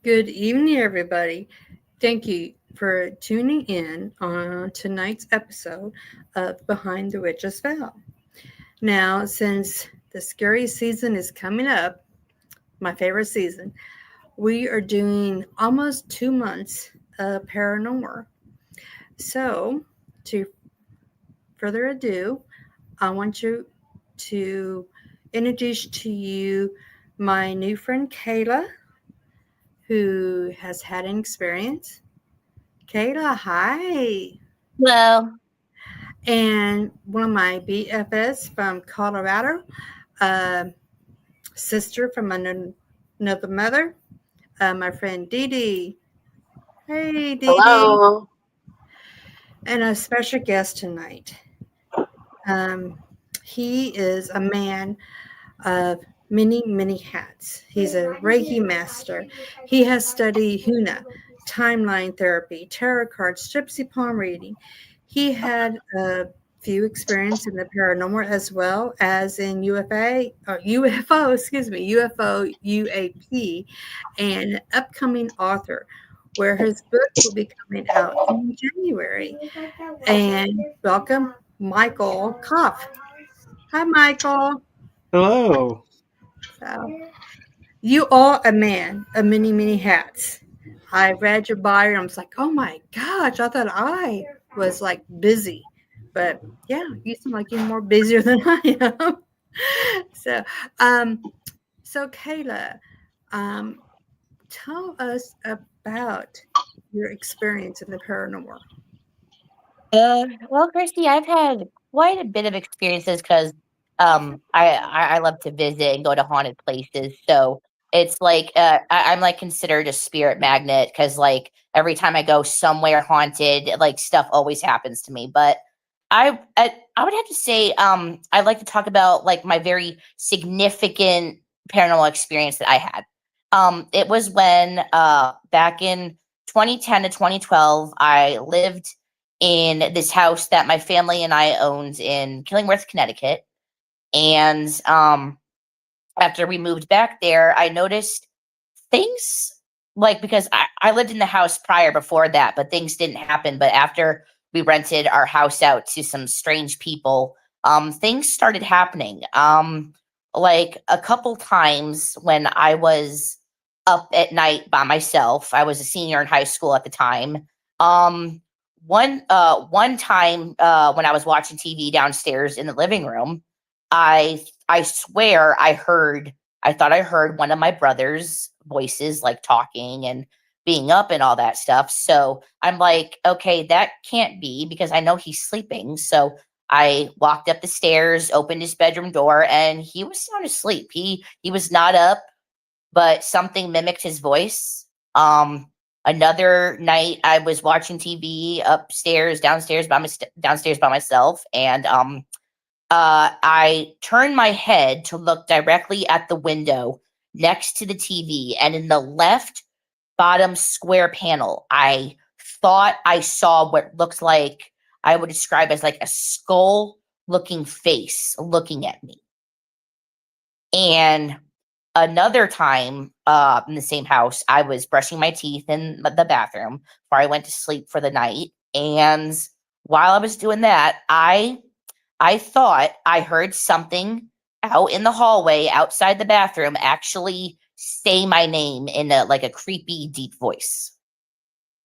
Good evening, everybody. Thank you for tuning in on tonight's episode of Behind the Witch's Veil. Now, since the scary season is coming up, my favorite season, we are doing almost 2 months of paranormal. So, to further ado, I want you to introduce to you my new friend Kayla, who has had an experience. Kayla, hi. Hello. And one of my BFS from Colorado, sister from another mother, my friend DeeDee. Hey, DeeDee. Hello. And a special guest tonight. He is a man of many, many hats. He's a Reiki master. He has studied Huna, timeline therapy, tarot cards, gypsy palm reading. He had a few experience in the paranormal as well as in UFO, UAP, and upcoming author, where his book will be coming out in January. And welcome, Michael Kopf. Hi, Michael. Hello. So, you are a man of many, many hats. I read your bio and I was like, oh my gosh, I thought I was like busy. But yeah, you seem like you're more busier than I am. So, Kayla, tell us about your experience in the paranormal. Well, Christy, I've had quite a bit of experiences because I love to visit and go to haunted places. So it's like I'm like considered a spirit magnet because like every time I go somewhere haunted, like stuff always happens to me. But I would have to say I'd like to talk about like my very significant paranormal experience that I had. It was when back in 2010 to 2012, I lived in this house that my family and I owned in Killingworth, Connecticut. And after we moved back there, I noticed things like because I lived in the house prior before that, but things didn't happen. But after we rented our house out to some strange people, things started happening. Like a couple times when I was up at night by myself, I was a senior in high school at the time. One time when I was watching TV downstairs in the living room, I swear I thought I heard one of my brother's voices like talking and being up and all that stuff. So I'm like, okay, that can't be because I know he's sleeping. So I walked up the stairs, opened his bedroom door, and he was sound asleep. He was not up, but something mimicked his voice. Another night I was watching TV downstairs by myself, and I turned my head to look directly at the window next to the TV, and in the left bottom square panel, I thought I saw what looks like I would describe as like a skull-looking face looking at me. And another time in the same house, I was brushing my teeth in the bathroom before I went to sleep for the night. And while I was doing that, I thought I heard something out in the hallway outside the bathroom actually say my name in a creepy, deep voice.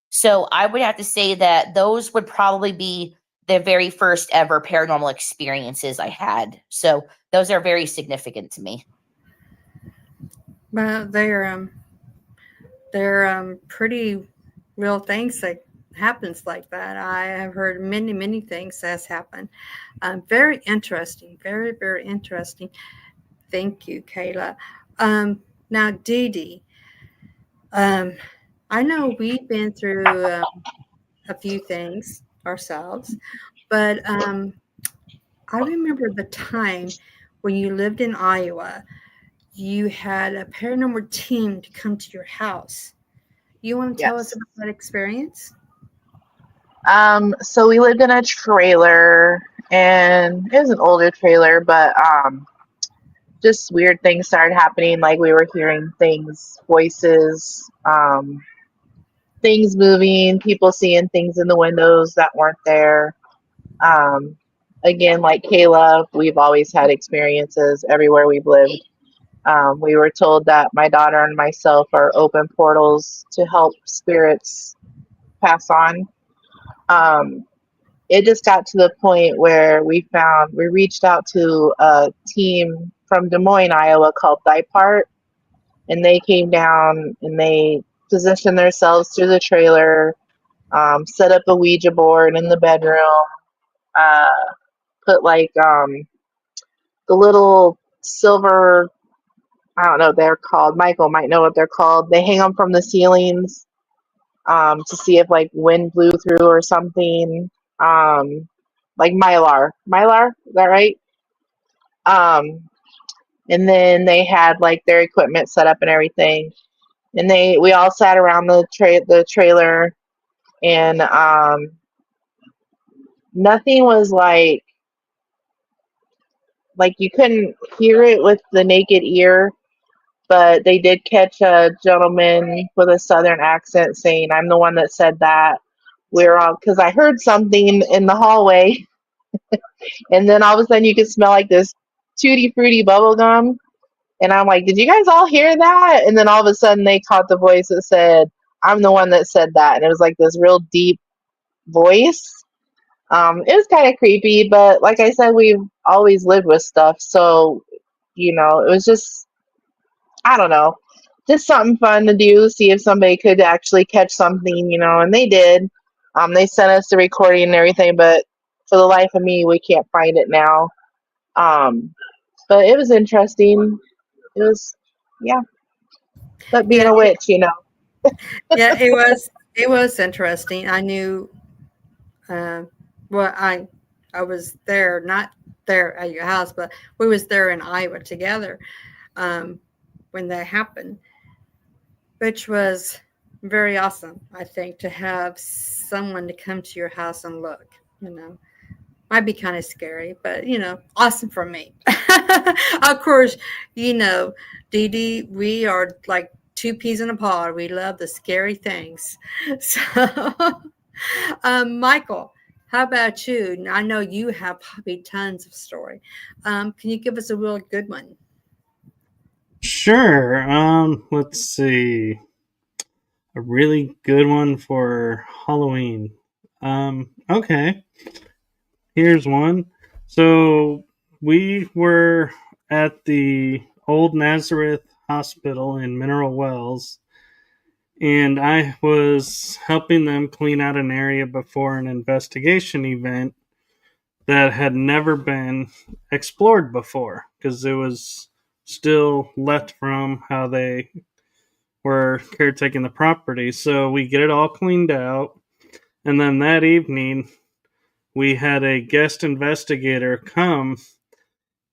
So I would have to say that those would probably be the very first ever paranormal experiences I had. So those are very significant to me. Well, they're pretty real things that happens like that. I have heard many things that's happened. Very interesting, very interesting. Thank you, Kayla. Now, DeeDee, um, I know we've been through a few things ourselves, but I remember the time when you lived in Iowa. You had a paranormal team to come to your house. You want to tell us Yes. about that experience? So we lived in a trailer, and it was an older trailer, but just weird things started happening. Like we were hearing things, voices, things moving, people seeing things in the windows that weren't there. Um, Again, like Kayla, we've always had experiences everywhere we've lived. We were told that my daughter and myself are open portals to help spirits pass on. Um, it just got to the point where we reached out to a team from Des Moines, Iowa called Thy Part, and they came down and they positioned themselves through the trailer, set up a Ouija board in the bedroom, uh, put like the little silver, I don't know what they're called. Michael might know what they're called. They hang them from the ceilings to see if like wind blew through or something. Like mylar. Mylar, is that right? Um, and then they had like their equipment set up and everything. And we all sat around the trailer, and nothing was like you couldn't hear it with the naked ear, but they did catch a gentleman with a southern accent saying, "I'm the one that said that." We're all, because I heard something in the hallway, and then all of a sudden you could smell like this tutti fruity bubble gum. And I'm like, "Did you guys all hear that?" And then all of a sudden they caught the voice that said, "I'm the one that said that." And it was like this real deep voice. It was kind of creepy, but like I said, we've always lived with stuff. So, it was just, I don't know, just something fun to do, see if somebody could actually catch something, and they did. They sent us the recording and everything, but for the life of me, we can't find it now. Um, but it was interesting. It was, yeah, but being Yeah, a witch. yeah, it was interesting. I knew, uh, well, I was there, not there at your house, but we was there in Iowa together um, when that happened, which was very awesome. I think to have someone to come to your house and look, might be kind of scary, but awesome for me. Of course, DeeDee, we are like two peas in a pod. We love the scary things. So, Michael, how about you? I know you have probably tons of story. Can you give us a real good one? Sure. Let's see. A really good one for Halloween. Okay. Here's one. So we were at the Old Nazareth Hospital in Mineral Wells, and I was helping them clean out an area before an investigation event that had never been explored before because it was still left from how they were caretaking the property. So we get it all cleaned out. And then that evening, we had a guest investigator come,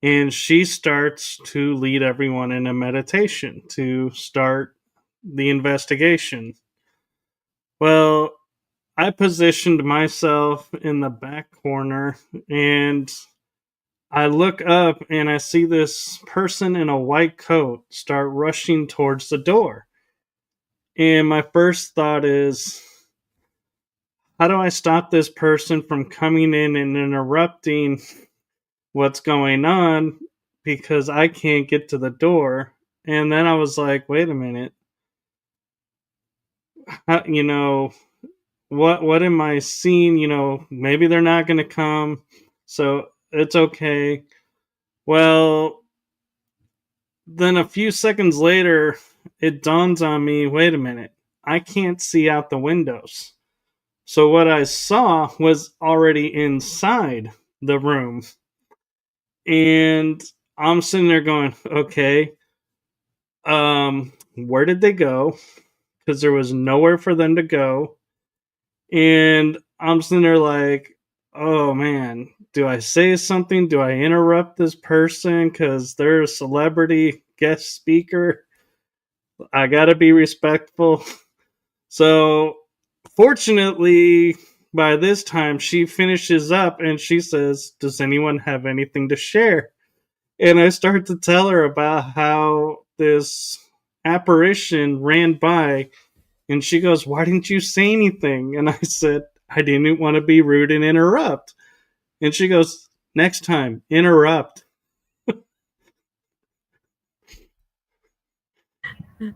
and she starts to lead everyone in a meditation to start the investigation. Well, I positioned myself in the back corner, and I look up and I see this person in a white coat start rushing towards the door. And my first thought is, how do I stop this person from coming in and interrupting what's going on because I can't get to the door? And then I was like, wait a minute. You know, what am I seeing? You know, maybe they're not going to come, so it's okay. Well, then a few seconds later, it dawns on me, wait a minute, I can't see out the windows. So what I saw was already inside the room. And I'm sitting there going, okay, where did they go? Because there was nowhere for them to go. And I'm sitting there like, oh man, do I say something? Do I interrupt this person because they're a celebrity guest speaker? I gotta be respectful. So, fortunately, by this time, she finishes up and she says, does anyone have anything to share? And I start to tell her about how this apparition ran by, and she goes, why didn't you say anything? And I said, I didn't want to be rude and interrupt. And she goes, next time, interrupt.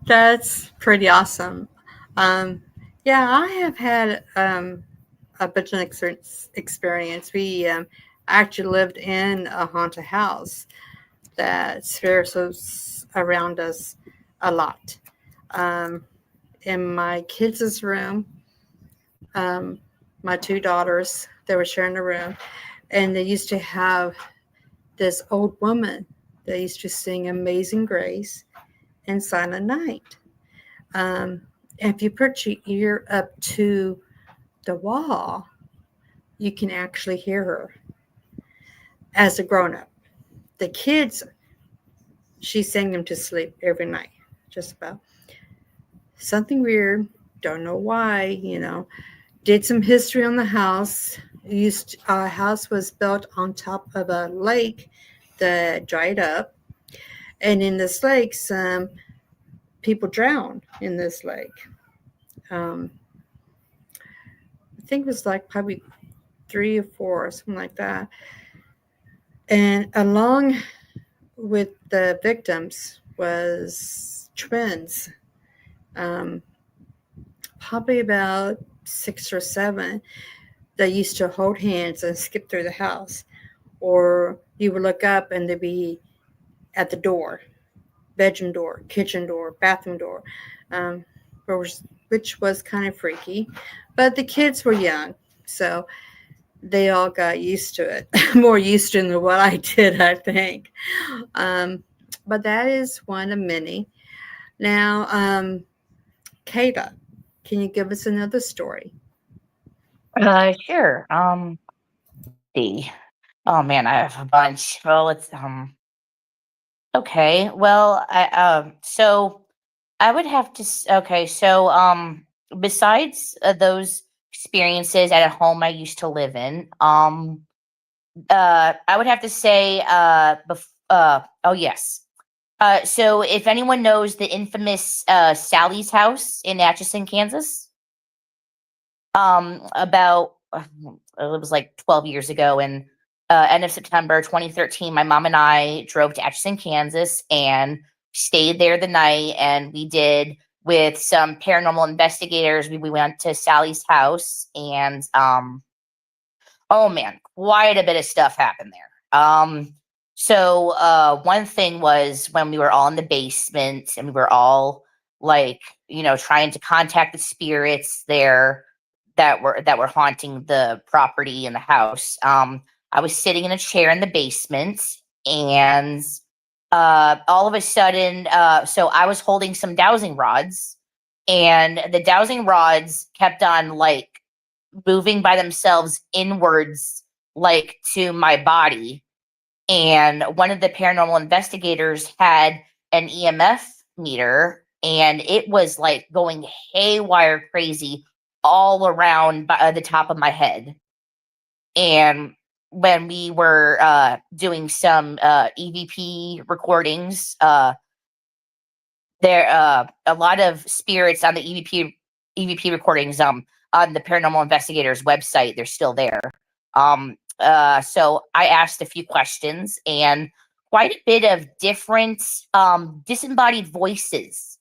That's pretty awesome. Yeah, I have had a bit of experience. We actually lived in a haunted house that spirits was around us a lot. Um, in my kids' room, um, my two daughters, they were sharing a room, and they used to have this old woman that used to sing Amazing Grace and Silent Night. If you put your ear up to the wall, you can actually hear her as a grown up. The kids, she sang them to sleep every night, just about. Something weird, don't know why, Did some history on the house. Our house was built on top of a lake that dried up. And in this lake, some people drowned in this lake. I think it was like probably 3 or 4 or something like that. And along with the victims was twins, probably about 6 or 7, that used to hold hands and skip through the house. Or you would look up and they'd be at the door, bedroom door, kitchen door, bathroom door, which was kind of freaky. But the kids were young, so they all got used to it, more used to it than what I did, I think. But that is one of many. Now, Kayla, can you give us another story? Sure. See. Oh man, I have a bunch. Well, it's okay. Well, so I would have to okay, so besides those experiences at a home I used to live in, I would have to say oh yes. So if anyone knows the infamous Sally's house in Atchison, Kansas, about it was like 12 years ago, and end of September 2013, my mom and I drove to Atchison, Kansas, and stayed there the night. And we did, with some paranormal investigators, we went to Sally's house, and oh man, quite a bit of stuff happened there. So one thing was when we were all in the basement and we were all like, trying to contact the spirits there that were haunting the property and the house. I was sitting in a chair in the basement, and all of a sudden, so I was holding some dowsing rods, and the dowsing rods kept on like moving by themselves inwards, like to my body. And one of the paranormal investigators had an EMF meter, and it was like going haywire crazy all around the top of my head. And when we were doing some EVP recordings, there a lot of spirits on the EVP recordings on the Paranormal Investigators website. They're still there. So I asked a few questions, and quite a bit of different disembodied voices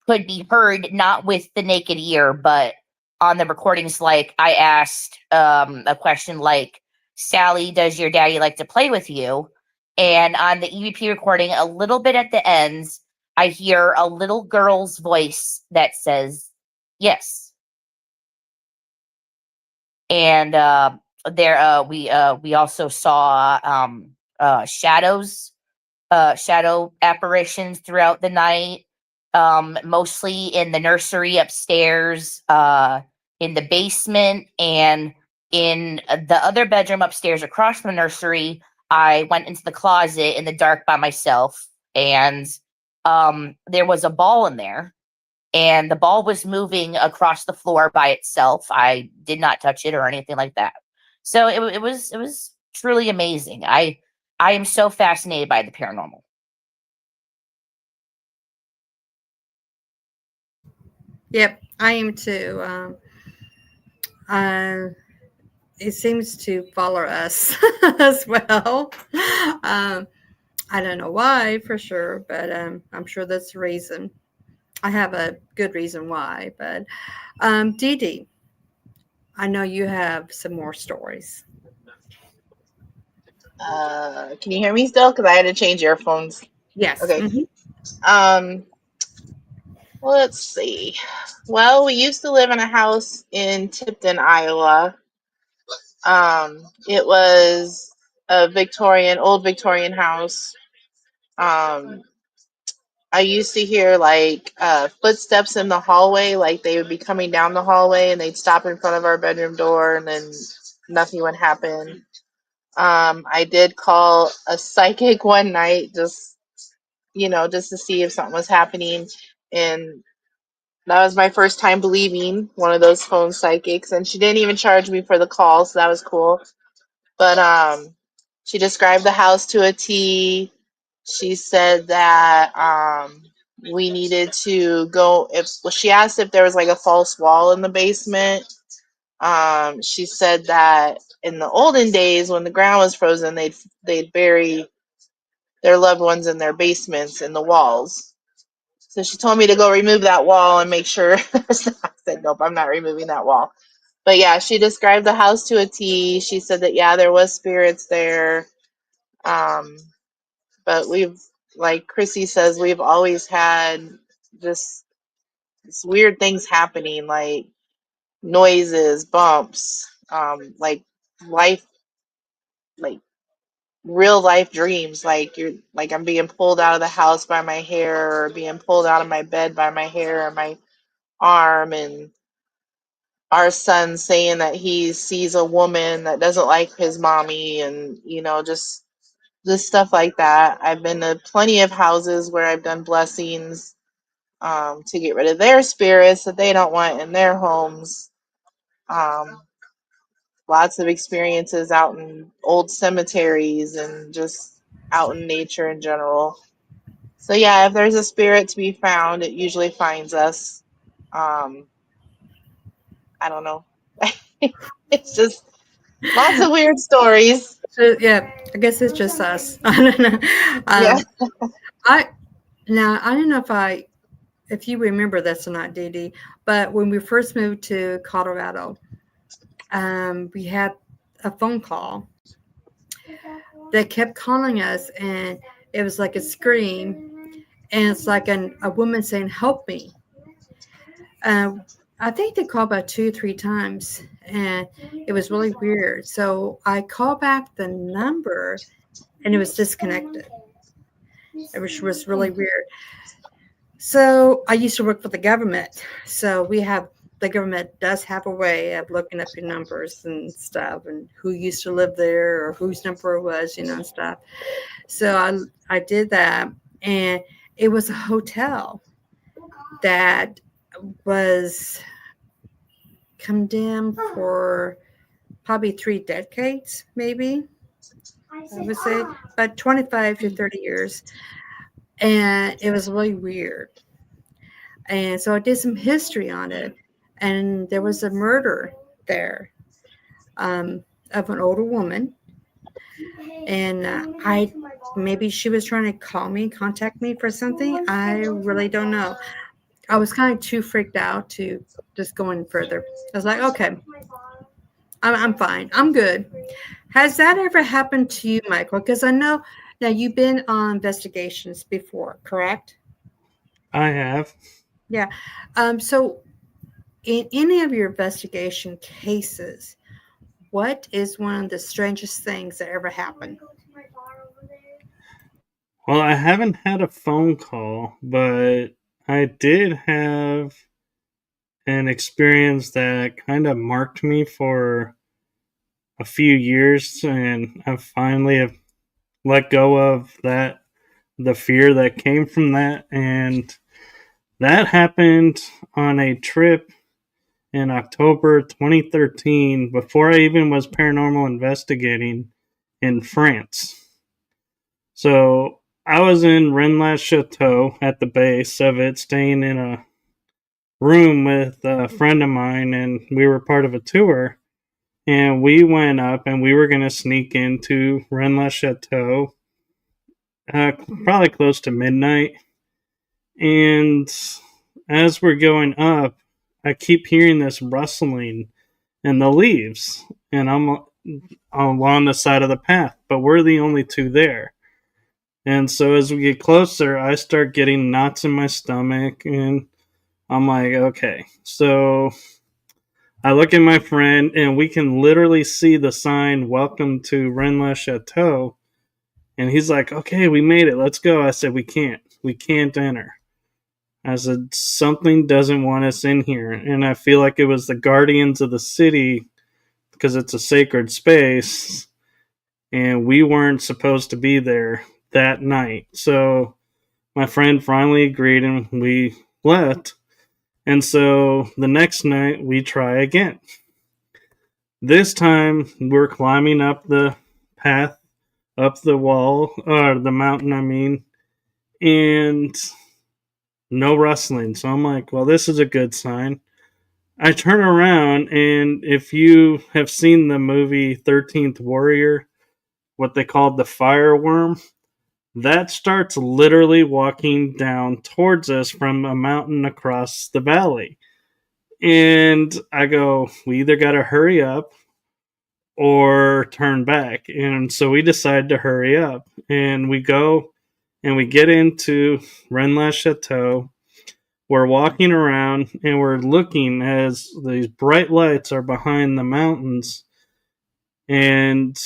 could be heard, not with the naked ear, but on the recordings. Like I asked a question like, Sally, does your daddy like to play with you? And on the EVP recording, a little bit at the ends, I hear a little girl's voice that says yes. And we also saw shadows, shadow apparitions throughout the night, mostly in the nursery upstairs, in the basement, and in the other bedroom upstairs across from the nursery. I went into the closet in the dark by myself, and there was a ball in there, and the ball was moving across the floor by itself. I did not touch it or anything like that. So it was truly amazing. I am so fascinated by the paranormal. Yep, I am too. It seems to follow us as well. I don't know why for sure, but I'm sure that's the reason. I have a good reason why, but DeeDee, I know you have some more stories. Can you hear me still? Because I had to change earphones. Yes. Okay. Let's see. Well, we used to live in a house in Tipton, Iowa. It was a old Victorian house. I used to hear like footsteps in the hallway, like they would be coming down the hallway and they'd stop in front of our bedroom door and then nothing would happen. I did call a psychic one night just to see if something was happening. And that was my first time believing one of those phone psychics. And she didn't even charge me for the call, so that was cool. But she described the house to a T. She said that we needed to go she asked if there was like a false wall in the basement. She said that in the olden days when the ground was frozen, they'd bury their loved ones in their basements in the walls. So she told me to go remove that wall and make sure. I said, nope, I'm not removing that wall. But yeah, she described the house to a T. She said that, yeah, there was spirits there. But like Chrissy says, we've always had just weird things happening, like noises, bumps, like life, like real life dreams. Like I'm being pulled out of the house by my hair, or being pulled out of my bed by my hair or my arm, and our son saying that he sees a woman that doesn't like his mommy, and just stuff like that. I've been to plenty of houses where I've done blessings to get rid of their spirits that they don't want in their homes. Lots of experiences out in old cemeteries and just out in nature in general. So yeah, if there's a spirit to be found, it usually finds us. I don't know. It's just lots of weird stories. So, yeah, I guess it's just us. I don't know. Yeah. I don't know if you remember this or not, DeeDee, but when we first moved to Colorado, we had a phone call that kept calling us, and it was like a scream, and it's like a woman saying, "Help me." I think they called about 2 or 3 times, and it was really weird. So I called back the number, and it was disconnected. It was really weird. So I used to work for the government. So the government does have a way of looking up your numbers and stuff, and who used to live there or whose number it was, and stuff. So I did that, and it was a hotel that was condemned for probably 3 decades, maybe. I would say about 25 to 30 years. And it was really weird. And so I did some history on it. And there was a murder there of an older woman. And maybe she was trying to call me, contact me for something. I really don't know. I was kind of too freaked out to just go any further. I was like, okay, I'm fine. I'm good. Has that ever happened to you, Michael? Because I know now you've been on investigations before, correct? I have. Yeah. So in any of your investigation cases, what is one of the strangest things that ever happened? Well, I haven't had a phone call, but I did have an experience that kind of marked me for a few years, and I finally have let go of that, the fear that came from that, and that happened on a trip in October 2013 before I even was paranormal investigating in France. So I was in Rennes Chateau at the base of it, staying in a room with a friend of mine, and we were part of a tour. And we went up and we were going to sneak into Rennes Chateau, probably close to midnight. And as we're going up, I keep hearing this rustling in the leaves, and I'm along the side of the path, but we're the only two there. And so as we get closer, I start getting knots in my stomach, and I'm like, okay. So I look at my friend, and we can literally see the sign, "Welcome to Rennes Chateau." And he's like, okay, we made it. Let's go. I said, we can't. We can't enter. I said, something doesn't want us in here. And I feel like it was the guardians of the city because it's a sacred space. And we weren't supposed to be there that night. So my friend finally agreed and we left. And so the next night we try again. This time we're climbing up the path, up the wall, or the mountain, I mean, and no rustling. So I'm like, well, this is a good sign. I turn around, and if you have seen the movie 13th Warrior, what they called the fireworm, that starts literally walking down towards us from a mountain across the valley. And I go, we either got to hurry up or turn back. And so we decide to hurry up. And we go and we get into Rennes Chateau. We're walking around and we're looking as these bright lights are behind the mountains. And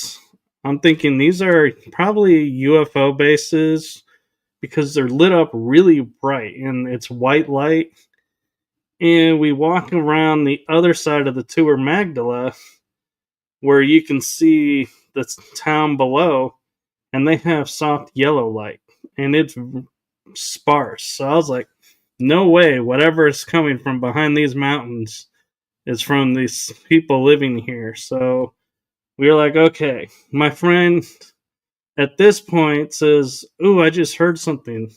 I'm thinking these are probably UFO bases because they're lit up really bright and it's white light. And we walk around the other side of the Tour Magdala where you can see the town below, and they have soft yellow light and it's sparse. So I was like, no way, whatever is coming from behind these mountains is from these people living here. So we were like, okay. My friend at this point says, ooh, I just heard something.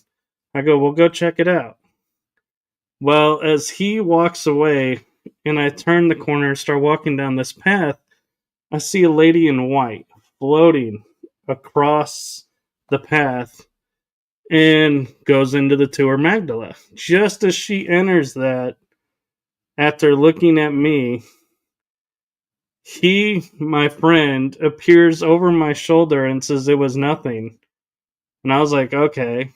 I go, well, go check it out. Well, as he walks away and I turn the corner and start walking down this path, I see a lady in white floating across the path and goes into the Tour Magdala. Just as she enters that, after looking at me, my friend, appears over my shoulder and says it was nothing. And I was like, okay.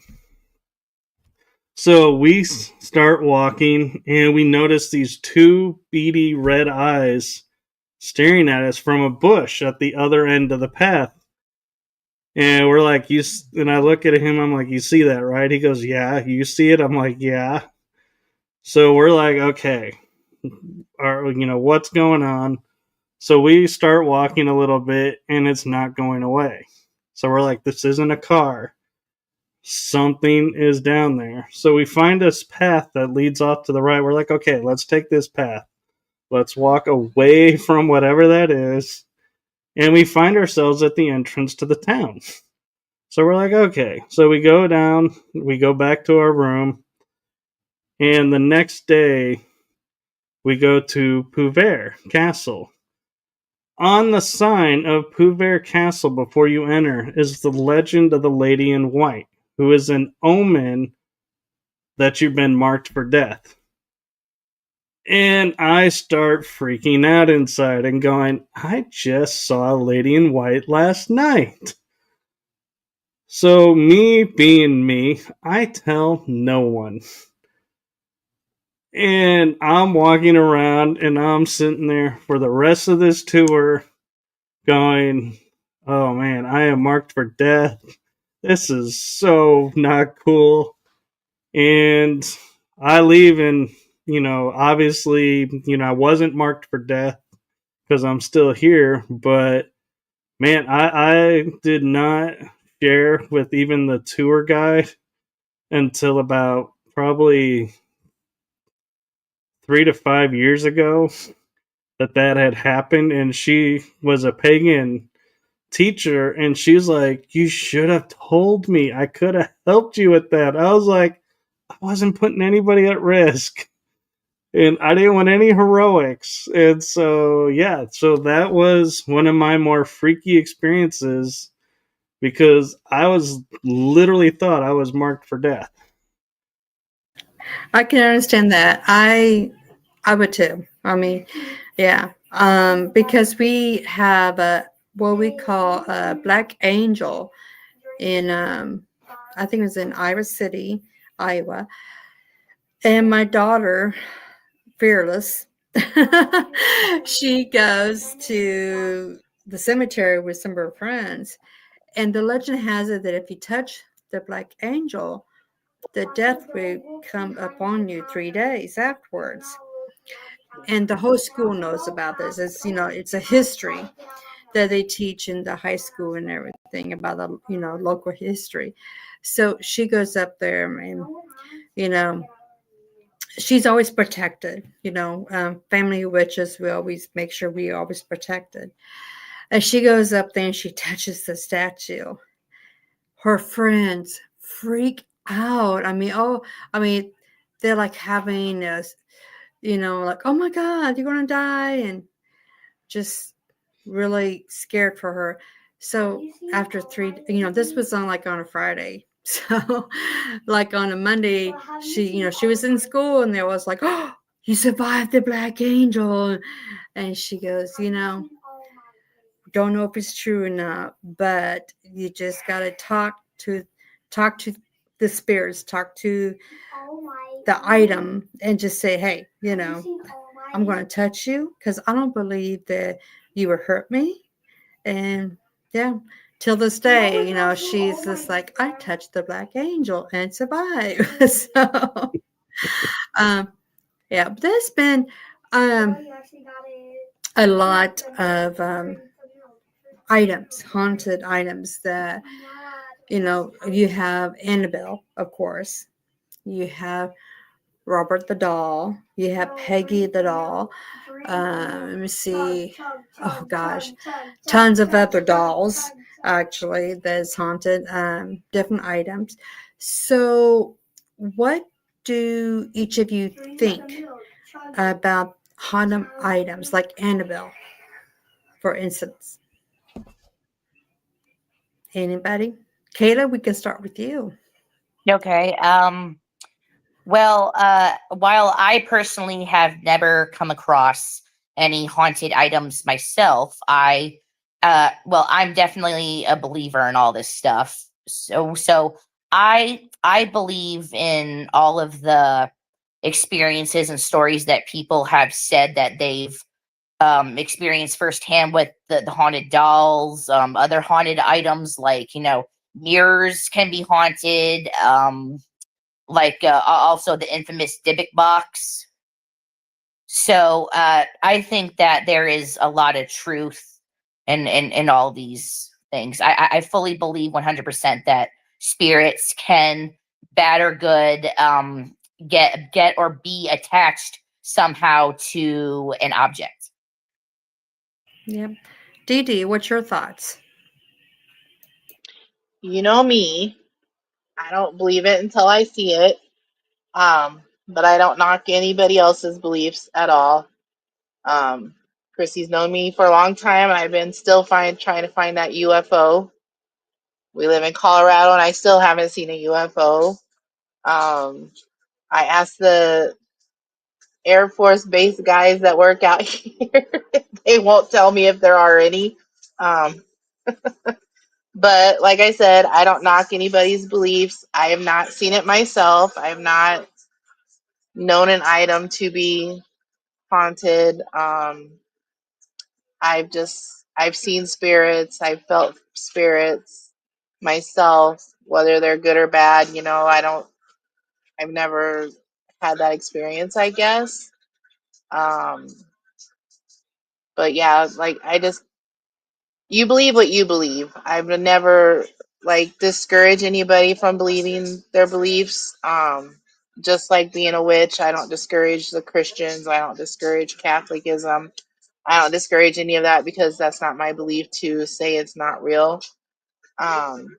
So we start walking and we notice these two beady red eyes staring at us from a bush at the other end of the path. And we're like, and I look at him, I'm like, you see that, right? He goes, yeah. You see it? I'm like, yeah. So we're like, okay, what's going on? So we start walking a little bit and it's not going away. So we're like, this isn't a car. Something is down there. So we find this path that leads off to the right. We're like, okay, let's take this path. Let's walk away from whatever that is. And we find ourselves at the entrance to the town. So we're like, okay. So we go down, we go back to our room. And the next day, we go to Puvert Castle. On the sign of Poohbear Castle before you enter is the legend of the Lady in White, who is an omen that you've been marked for death. And I start freaking out inside and going, I just saw a Lady in White last night. So, me being me, I tell no one. And I'm walking around and I'm sitting there for the rest of this tour going, oh man, I am marked for death. This is so not cool. And I leave, and, obviously, I wasn't marked for death because I'm still here. But man, I did not share with even the tour guide until about probably 3 to 5 years ago that had happened. And she was a pagan teacher, and she's like, you should have told me. I could have helped you with that. I was like, I wasn't putting anybody at risk, and I didn't want any heroics. And so, yeah, so that was one of my more freaky experiences, because I was literally thought I was marked for death. I can understand that. I would too. I mean, yeah. Because we have what we call a black angel in I think it was in Iowa City, Iowa. And my daughter, Fearless, she goes to the cemetery with some of her friends. And the legend has it that if you touch the black angel, the death will come upon you 3 days afterwards. And the whole school knows about this. It's a history that they teach in the high school and everything about the, local history. So she goes up there, and, she's always protected, family witches, we always make sure we always protected. And she goes up there and she touches the statue. Her friends freak out. They're like having a, like, oh my God, you're going to die. And just really scared for her. So after this was on a Friday. So like on a Monday, she was in school, and there was like, oh, you survived the black angel. And she goes, don't know if it's true or not, but you just got to talk to the spirits, talk to the item, and just say, hey, I'm going to touch you because I don't believe that you would hurt me. And yeah, till this day, she's just like, I touched the black angel and survived. So, yeah, but there's been a lot of items, haunted items that, you have Annabelle, of course. You have Robert the doll. You have Peggy the doll. Let me see. Oh gosh, tons of other dolls actually that's haunted. Different items. So, what do each of you think about haunted items like Annabelle, for instance? Anybody? Kayla, we can start with you. Okay. Well, while I personally have never come across any haunted items myself, I'm definitely a believer in all this stuff. So I believe in all of the experiences and stories that people have said that they've experienced firsthand with the haunted dolls, other haunted items like, mirrors can be haunted. Also the infamous Dybbuk box. So I think that there is a lot of truth in all these things. I fully believe 100% that spirits can, bad or good, get or be attached somehow to an object. Yep. DeeDee, what's your thoughts? You know me, I don't believe it until I see it. But I don't knock anybody else's beliefs at all. Chrissy's known me for a long time. I've been still trying to find that UFO. We live in Colorado, and I still haven't seen a UFO. I asked the Air Force base guys that work out here. They won't tell me if there are any. Um, but like I said, I don't knock anybody's beliefs. I have not seen it myself. I have not known an item to be haunted. I've seen spirits. I've felt spirits myself, whether they're good or bad. I've never had that experience, I guess. Um, but yeah, like you believe what you believe. I've never like discourage anybody from believing their beliefs. Just like being a witch, I don't discourage the Christians. I don't discourage Catholicism. I don't discourage any of that because that's not my belief to say it's not real. Um,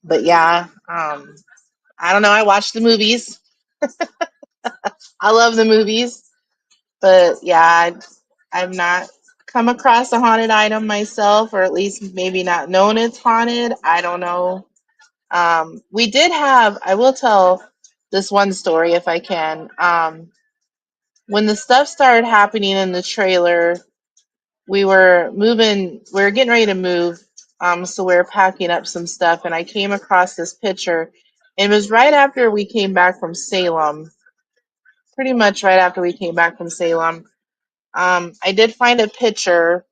but yeah, I don't know. I watch the movies. I love the movies. But yeah, I've not come across a haunted item myself, or at least maybe not known it's haunted. I don't know. We did have, I will tell this one story if I can. When the stuff started happening in the trailer, we were getting ready to move. So we were packing up some stuff, and I came across this picture. And it was right after we came back from Salem, pretty much right after we came back from Salem. I did find a picture,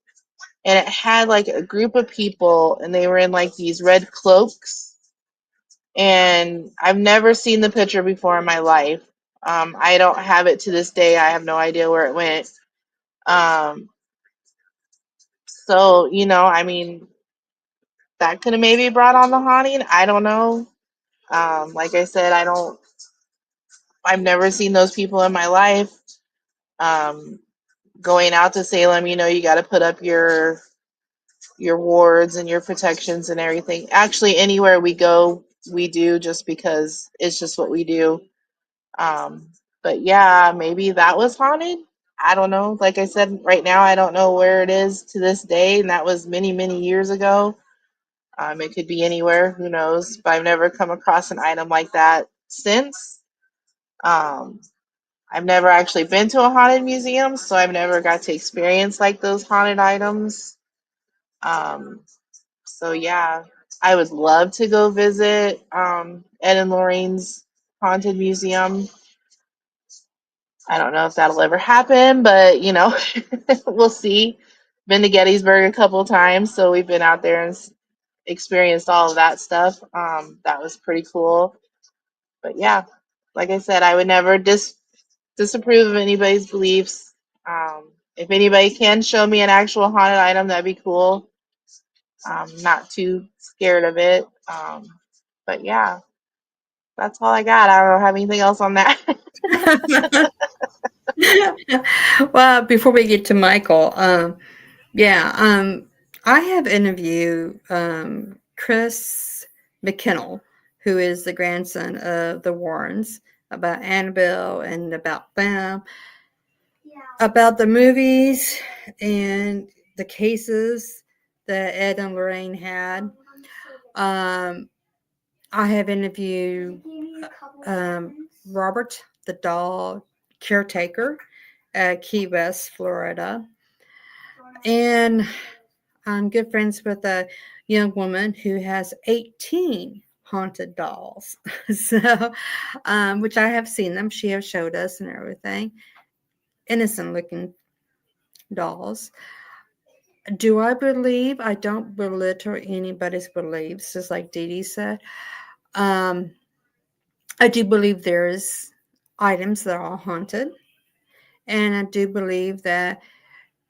and it had like a group of people, and they were in like these red cloaks. And I've never seen the picture before in my life. I don't have it to this day. I have no idea where it went. So, I mean, that could have maybe brought on the haunting. I don't know. Like I said, I've never seen those people in my life. Going out to Salem, you got to put up your wards and your protections and everything. Actually, anywhere we go, we do, just because it's just what we do. But yeah, maybe that was haunted. I don't know. Like I said, right now I don't know where it is to this day, and that was many, many years ago. It could be anywhere, who knows? But I've never come across an item like that since. Um, I've never actually been to a haunted museum, so I've never got to experience like those haunted items. Um, so yeah, I would love to go visit Ed and Lorraine's haunted museum. I don't know if that'll ever happen, but we'll see. Been to Gettysburg a couple of times, so we've been out there and experienced all of that stuff. That was pretty cool. But yeah, like I said, I would never disapprove of anybody's beliefs. If anybody can show me an actual haunted item, that'd be cool. I'm not too scared of it. But yeah, that's all I got. I don't have anything else on that. Well, before we get to Michael, I have interviewed Chris McKinnell, who is the grandson of the Warrens, about Annabelle and about them, about the movies and the cases that Ed and Lorraine had. I have interviewed Robert, the dog caretaker at Key West, Florida. And I'm good friends with a young woman who has 18 haunted dolls. So, which I have seen them. She has showed us and everything. Innocent looking dolls. Do I believe? I don't belittle anybody's beliefs, just like DeeDee said. I do believe there's items that are haunted. And I do believe that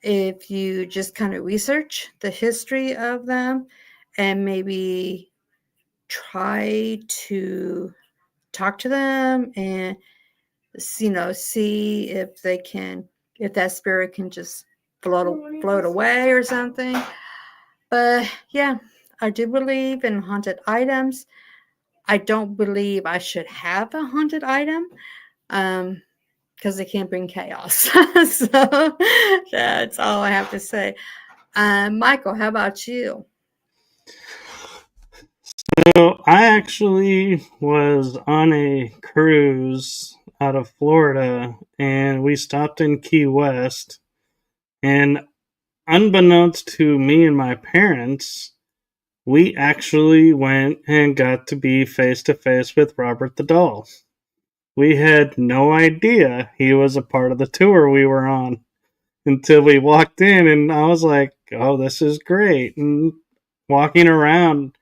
if you just kind of research the history of them and maybe try to talk to them and see if that spirit can just float away or something. But yeah, I do believe in haunted items. I don't believe I should have a haunted item. because they can't bring chaos. So that's all I have to say. Michael, how about you? So I actually was on a cruise out of Florida, and we stopped in Key West. And unbeknownst to me and my parents, we actually went and got to be face to face with Robert the Doll. We had no idea he was a part of the tour we were on until we walked in, and I was like, oh, this is great. And walking around,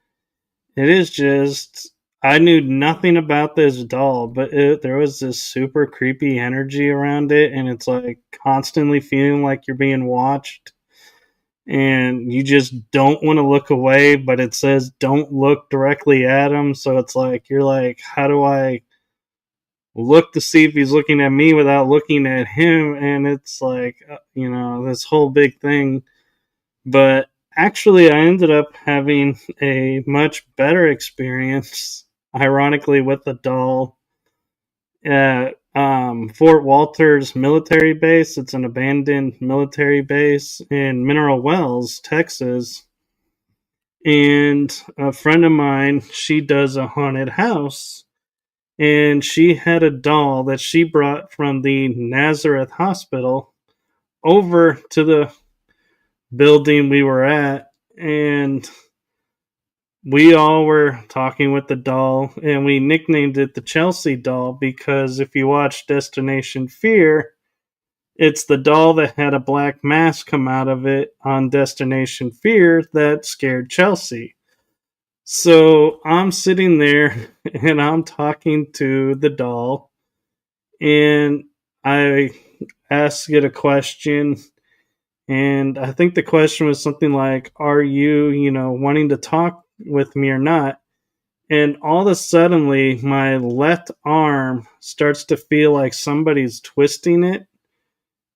it is just, I knew nothing about this doll, but there was this super creepy energy around it, and it's like constantly feeling like you're being watched, and you just don't want to look away, but it says don't look directly at him, so it's like, you're like, how do I look to see if he's looking at me without looking at him? And it's like, this whole big thing. But actually, I ended up having a much better experience, ironically, with the doll at Fort Walters military base. It's an abandoned military base in Mineral Wells, Texas. And a friend of mine, she does a haunted house, and she had a doll that she brought from the Nazareth Hospital over to the building we were at, and we all were talking with the doll, and we nicknamed it the Chelsea doll because if you watch Destination Fear, it's the doll that had a black mask come out of it on Destination Fear that scared Chelsea. So I'm sitting there and I'm talking to the doll, and I ask it a question, and I think the question was something like, are you, wanting to talk with me or not? And all of a sudden, my left arm starts to feel like somebody's twisting it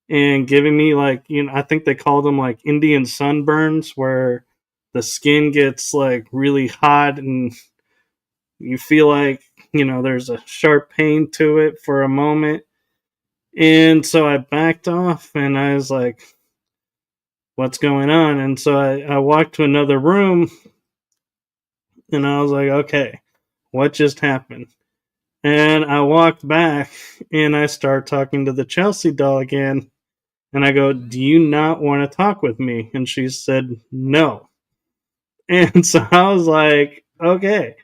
and giving me I think they call them like Indian sunburns, where the skin gets like really hot and you feel like, there's a sharp pain to it for a moment. And so I backed off and I was like, what's going on? And so I walked to another room and I was like, okay, what just happened? And I walked back and I start talking to the Chelsea doll again. And I go, do you not want to talk with me? And she said, no. And so I was like, okay.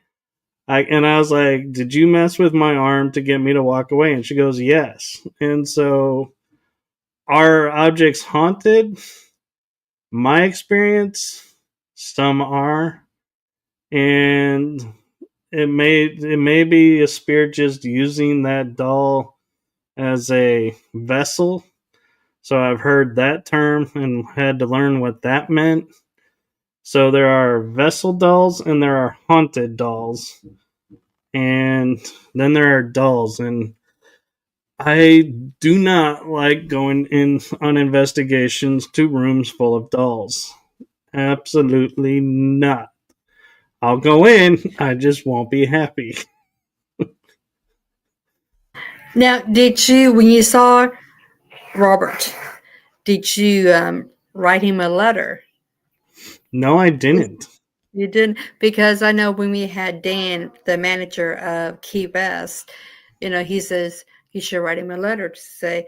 I was like, did you mess with my arm to get me to walk away? And she goes, yes. And so, are objects haunted? My experience, some are. And it may be a spirit just using that doll as a vessel. So I've heard that term and had to learn what that meant. So there are vessel dolls and there are haunted dolls. And then there are dolls, and I do not like going in on investigations to rooms full of dolls. Absolutely not. I'll go in, I just won't be happy. Now, did you, when you saw Robert, did you write him a letter? No, I didn't. You didn't? Because I know when we had Dan, the manager of Key West, he says you should write him a letter to say,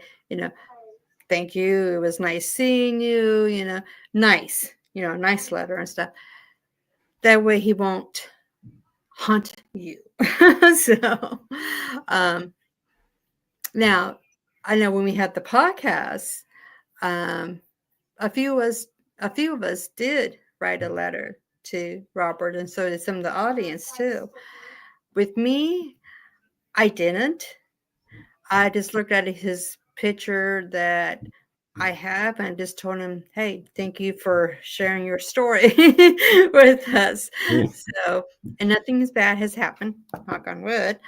thank you. It was nice seeing you, nice, nice letter and stuff. That way he won't haunt you. So, now I know when we had the podcast, a few of us did write a letter to Robert, and so did some of the audience too. With me, I didn't. I just looked at his picture that I have and just told him, hey, thank you for sharing your story with us. Yeah. So, and nothing bad has happened, knock on wood.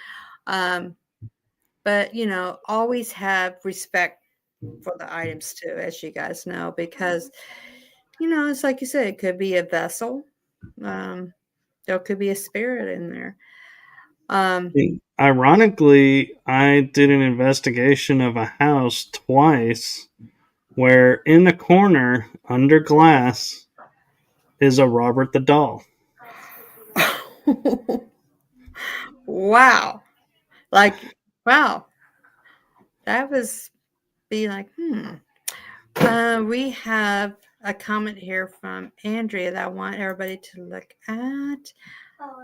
But, always have respect for the items too, as you guys know, because, it's like you said, it could be a vessel. There could be a spirit in there. ironically, I did an investigation of a house twice where in the corner under glass is a Robert the Doll. Wow. Like, wow. That was be like, we have a comment here from Andrea that I want everybody to look at.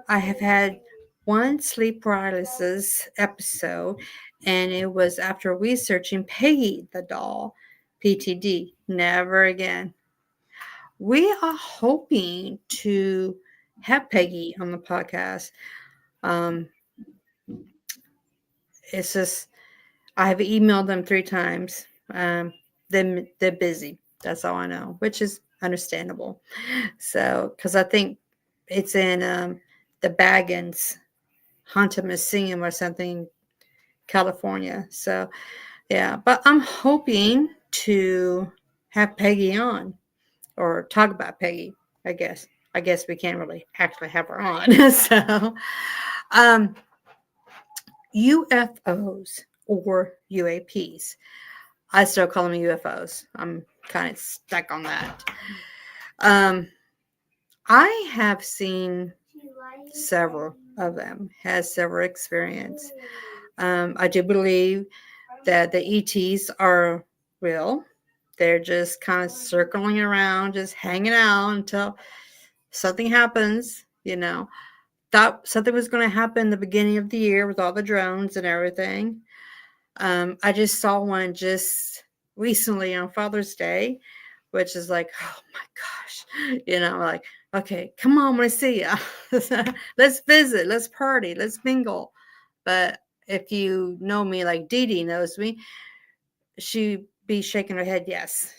I have had one sleep paralysis episode, and it was after researching Peggy the doll, PTD. Never again. We are hoping to have Peggy on the podcast. It's just I have emailed them 3 times. They're busy. That's all I know, which is understandable. So, because I think it's in the Baggins Haunted Museum or something, California. So, yeah. But I'm hoping to have Peggy on or talk about Peggy. I guess. I guess we can't really actually have her on. So, um, UFOs or UAPs. I still call them UFOs. I'm kind of stuck on that. I have seen several of them, has several experience. I do believe that the ETs are real. They're just kind of circling around, just hanging out until something happens, Thought something was going to happen the beginning of the year with all the drones and everything. I just saw one just recently on Father's Day, which is like, oh my gosh, like, okay, come on, I want to see you. Let's visit, let's party, let's mingle. But if you know me like DeeDee knows me, she be shaking her head. Yes,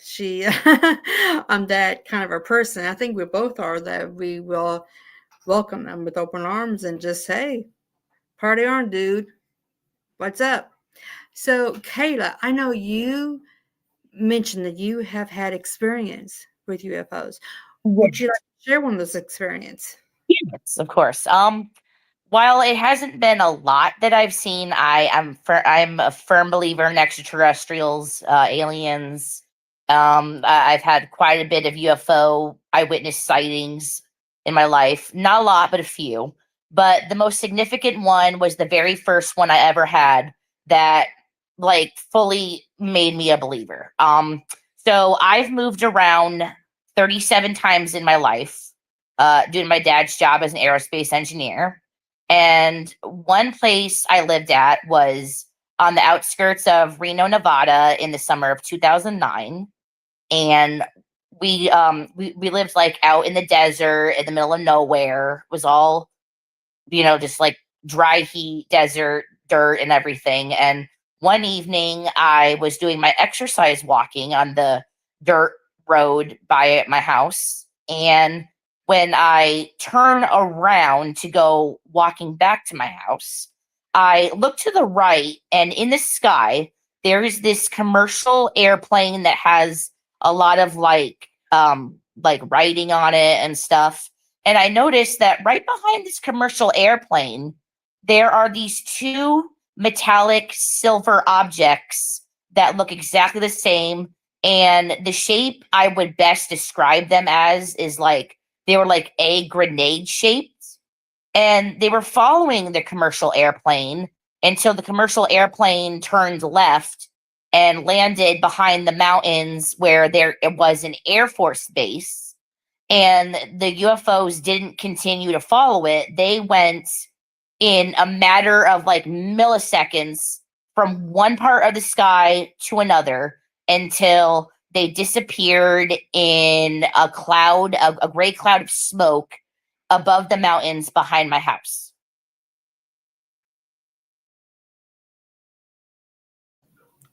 I'm that kind of a person. I think we both are, that we will welcome them with open arms and just say, party on, dude. What's up? So, Kayla, I know you mentioned that you have had experience with UFOs. Would you like to share one of those experiences? Yes, of course. While it hasn't been a lot that I've seen, I'm a firm believer in extraterrestrials, aliens. I've had quite a bit of UFO eyewitness sightings in my life. Not a lot, but a few. But the most significant one was the very first one I ever had that like fully made me a believer. So I've moved around 37 times in my life, doing my dad's job as an aerospace engineer. And one place I lived at was on the outskirts of Reno, Nevada in the summer of 2009. And we lived like out in the desert in the middle of nowhere. It was all, just like dry heat, desert, dirt and everything. And one evening I was doing my exercise walking on the dirt road by my house. And when I turn around to go walking back to my house, I look to the right, and in the sky, there is this commercial airplane that has a lot of like writing on it and stuff. And I noticed that right behind this commercial airplane, there are these 2 metallic silver objects that look exactly the same. And the shape I would best describe them as is like they were like a grenade shaped. And they were following the commercial airplane until the commercial airplane turned left and landed behind the mountains where there it was an Air Force base. And the UFOs didn't continue to follow it. They went in a matter of like milliseconds from one part of the sky to another until they disappeared in a cloud, a gray cloud of smoke above the mountains behind my house.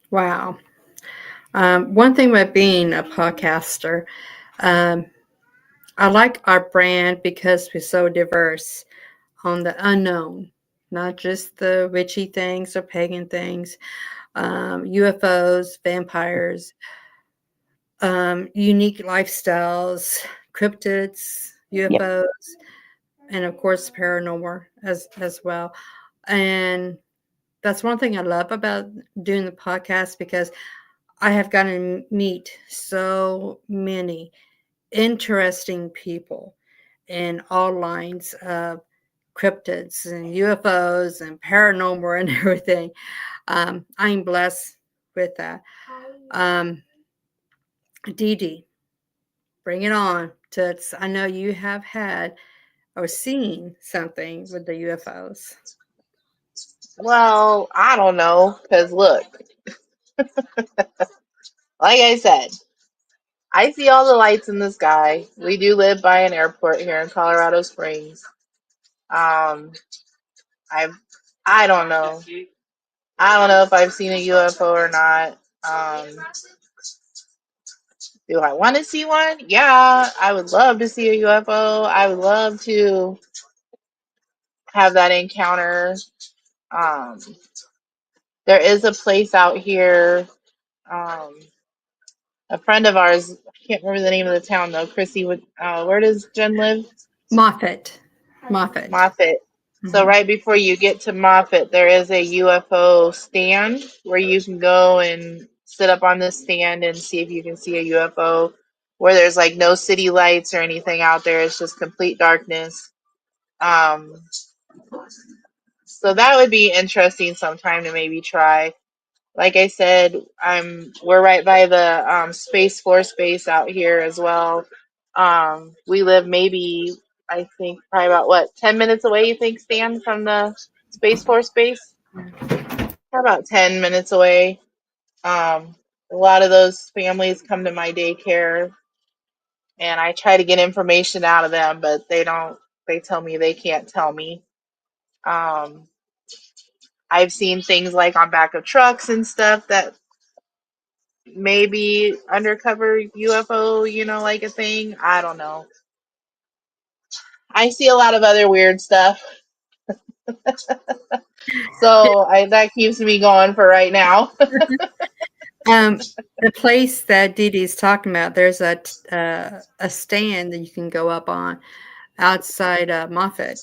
Wow. One thing about being a podcaster, I like our brand because we're so diverse on the unknown, not just the witchy things or pagan things, UFOs, vampires, unique lifestyles, cryptids, UFOs, and of course paranormal as well. And that's one thing I love about doing the podcast, because I have gotten to meet so many interesting people in all lines of cryptids and UFOs and paranormal and everything. I'm blessed with that. DeeDee, bring it on. I know you have had or seen something with the UFOs. Well, I don't know, because look, like I said, I see all the lights in the sky. We do live by an airport here in Colorado Springs. Um, I've, I don't know. I don't know if I've seen a UFO or not. Do I want to see one? Yeah, I would love to see a UFO. I would love to have that encounter. Um, there is a place out here. Um, a friend of ours, I can't remember the name of the town though. Chrissy, where does Jen live? Moffat. Moffat. Moffat. So Mhm. right before you get to Moffat, there is a UFO stand where you can go and sit up on this stand and see if you can see a UFO. Where there's like no city lights or anything out there, it's just complete darkness. Um, so that would be interesting sometime to maybe try. Like I said, we're right by the Space Force base out here as well. We live maybe, I think, probably about what, 10 minutes away, you think, Stan, from the Space Force base? We're about 10 minutes away. A lot of those families come to my daycare, and I try to get information out of them, but they don't. They tell me they can't tell me. Um, I've seen things like on back of trucks and stuff that maybe undercover UFO, like a thing. I don't know. I see a lot of other weird stuff, so that keeps me going for right now. The place that DeeDee's talking about, there's a stand that you can go up on outside Moffat,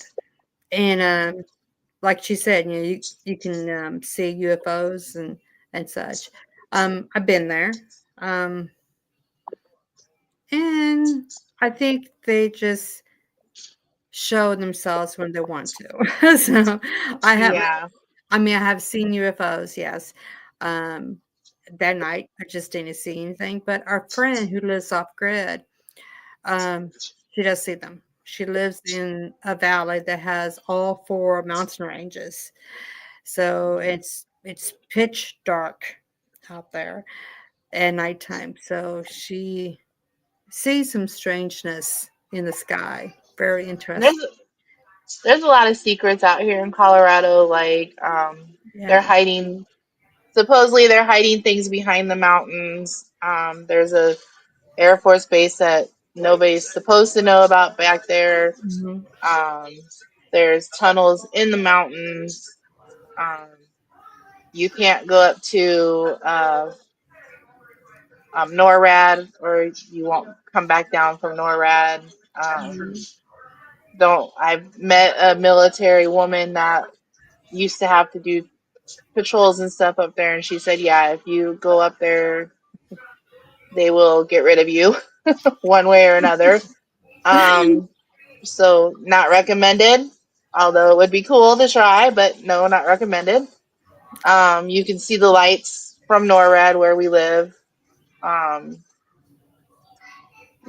and like she said, you can see UFOs and such. I've been there, and I think they just show themselves when they want to. So I have, Yeah. I mean, I have seen UFOs, yes. Um, that night, I just didn't see anything. But our friend who lives off grid, um, she does see them. She lives in a valley that has all four mountain ranges, so it's pitch dark out there at nighttime. So she sees some strangeness in the sky. Very There's interesting. there's a lot of secrets out here in Colorado. Like they're Yeah. hiding. Supposedly they're hiding things behind the mountains. There's a Air Force base that nobody's supposed to know about back there. Mhm. Um, there's tunnels in the mountains. Um, you can't go up to NORAD, or you won't come back down from NORAD. Um, Mhm. don't I've met a military woman that used to have to do patrols and stuff up there, and she said, yeah, if you go up there, they will get rid of you one way or another. Um, so not recommended, although it would be cool to try, but no, not recommended. You can see the lights from NORAD where we live. Um,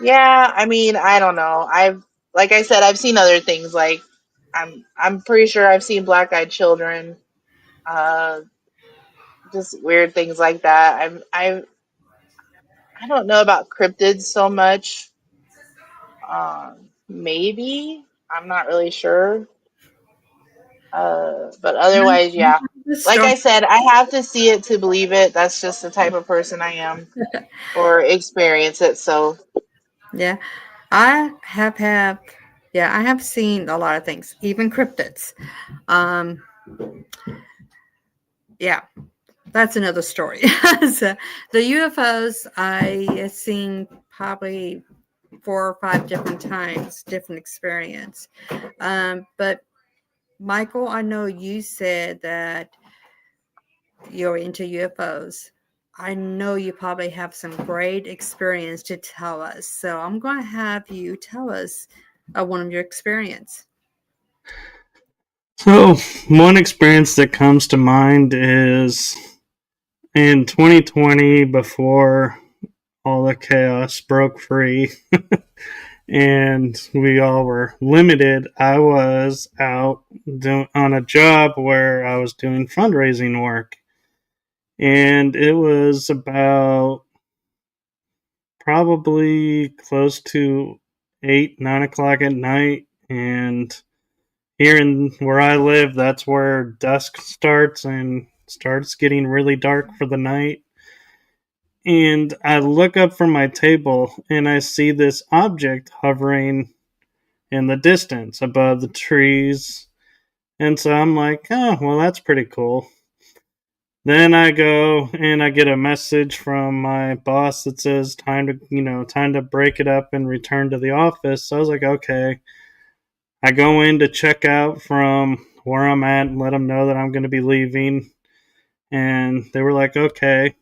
yeah, I mean, I don't know. Like I said, I've seen other things. Like I'm pretty sure I've seen black-eyed children. Uh, just weird things like that. I don't know about cryptids so much. Maybe I'm not really sure. But otherwise, yeah. The Like story. I said, I have to see it to believe it. That's just the type of person I am, or experience it. So Yeah, have yeah, I have seen a lot of things, even cryptids. Um, yeah, that's another story. So the UFOs I have seen probably 4 or 5 different times, different experience. But Michael, I know you said that you're into UFOs. I know you probably have some great experience to tell us. So I'm going to have you tell us one of your experience. So, one experience that comes to mind is in 2020, before all the chaos broke free and we all were limited. I was out on a job where I was doing fundraising work, and it was about probably close to 8, 9 o'clock at night. And here in where I live, that's where dusk starts and starts getting really dark for the night. And I look up from my table and I see this object hovering in the distance above the trees. And so I'm like, oh, well, that's pretty cool. Then I go and I get a message from my boss that says time to break it up and return to the office. So I was like, okay. I go in to check out from where I'm at and let them know that I'm going to be leaving. And they were like, okay.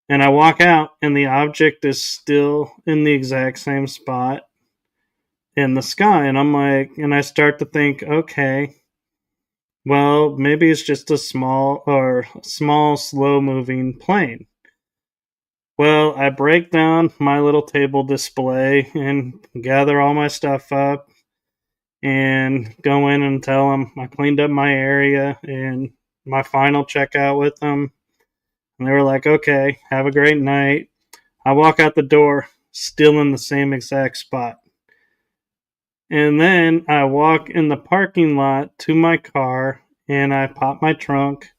And I walk out and the object is still in the exact same spot in the sky. And I'm like, and I start to think, okay, well, maybe it's just a small, slow moving plane. Well, I break down my little table display and gather all my stuff up and go in and tell them I cleaned up my area and my final checkout with them. And they were like, okay, have a great night. I walk out the door, still in the same exact spot. And then I walk in the parking lot to my car and I pop my trunk,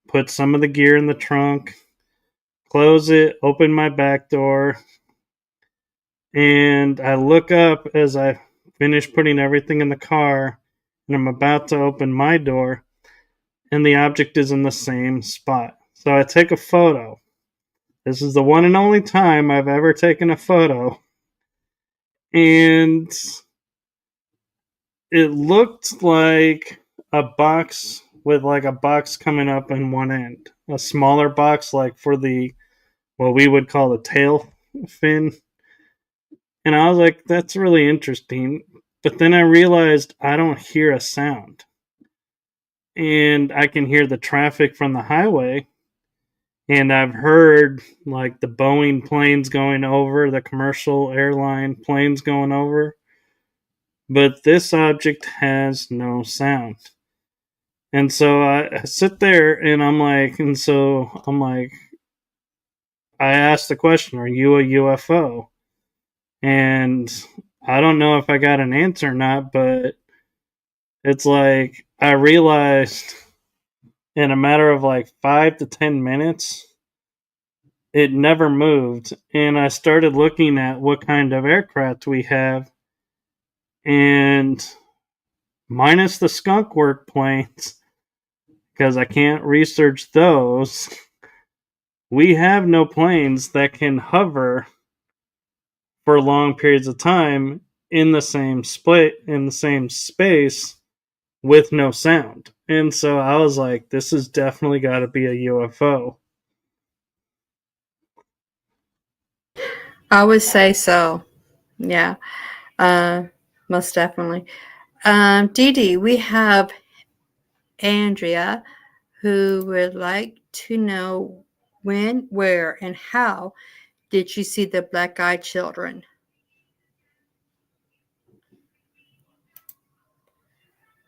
put some of the gear in the trunk, close it, open my back door, and I look up as I finish putting everything in the car, and I'm about to open my door, and the object is in the same spot. So I take a photo. This is the one and only time I've ever taken a photo. And it looked like a box with like a box coming up in one end. A smaller box like for the what we would call the tail fin. And I was like, that's really interesting. But then I realized I don't hear a sound. And I can hear the traffic from the highway. And I've heard like the Boeing planes going over, the commercial airline planes going over. But this object has no sound. And so I sit there and I'm like, I asked the question, are you a UFO? And I don't know if I got an answer or not, but it's like I realized in a matter of like 5 to 10 minutes, it never moved. And I started looking at what kind of aircraft we have. And minus the skunk work planes, because I can't research those, we have no planes that can hover for long periods of time in the same space with no sound. And so I was like, this has definitely got to be a UFO. I would say so. Yeah, most definitely. DeeDee, we have Andrea who would like to know when, where, and how did you see the black-eyed children?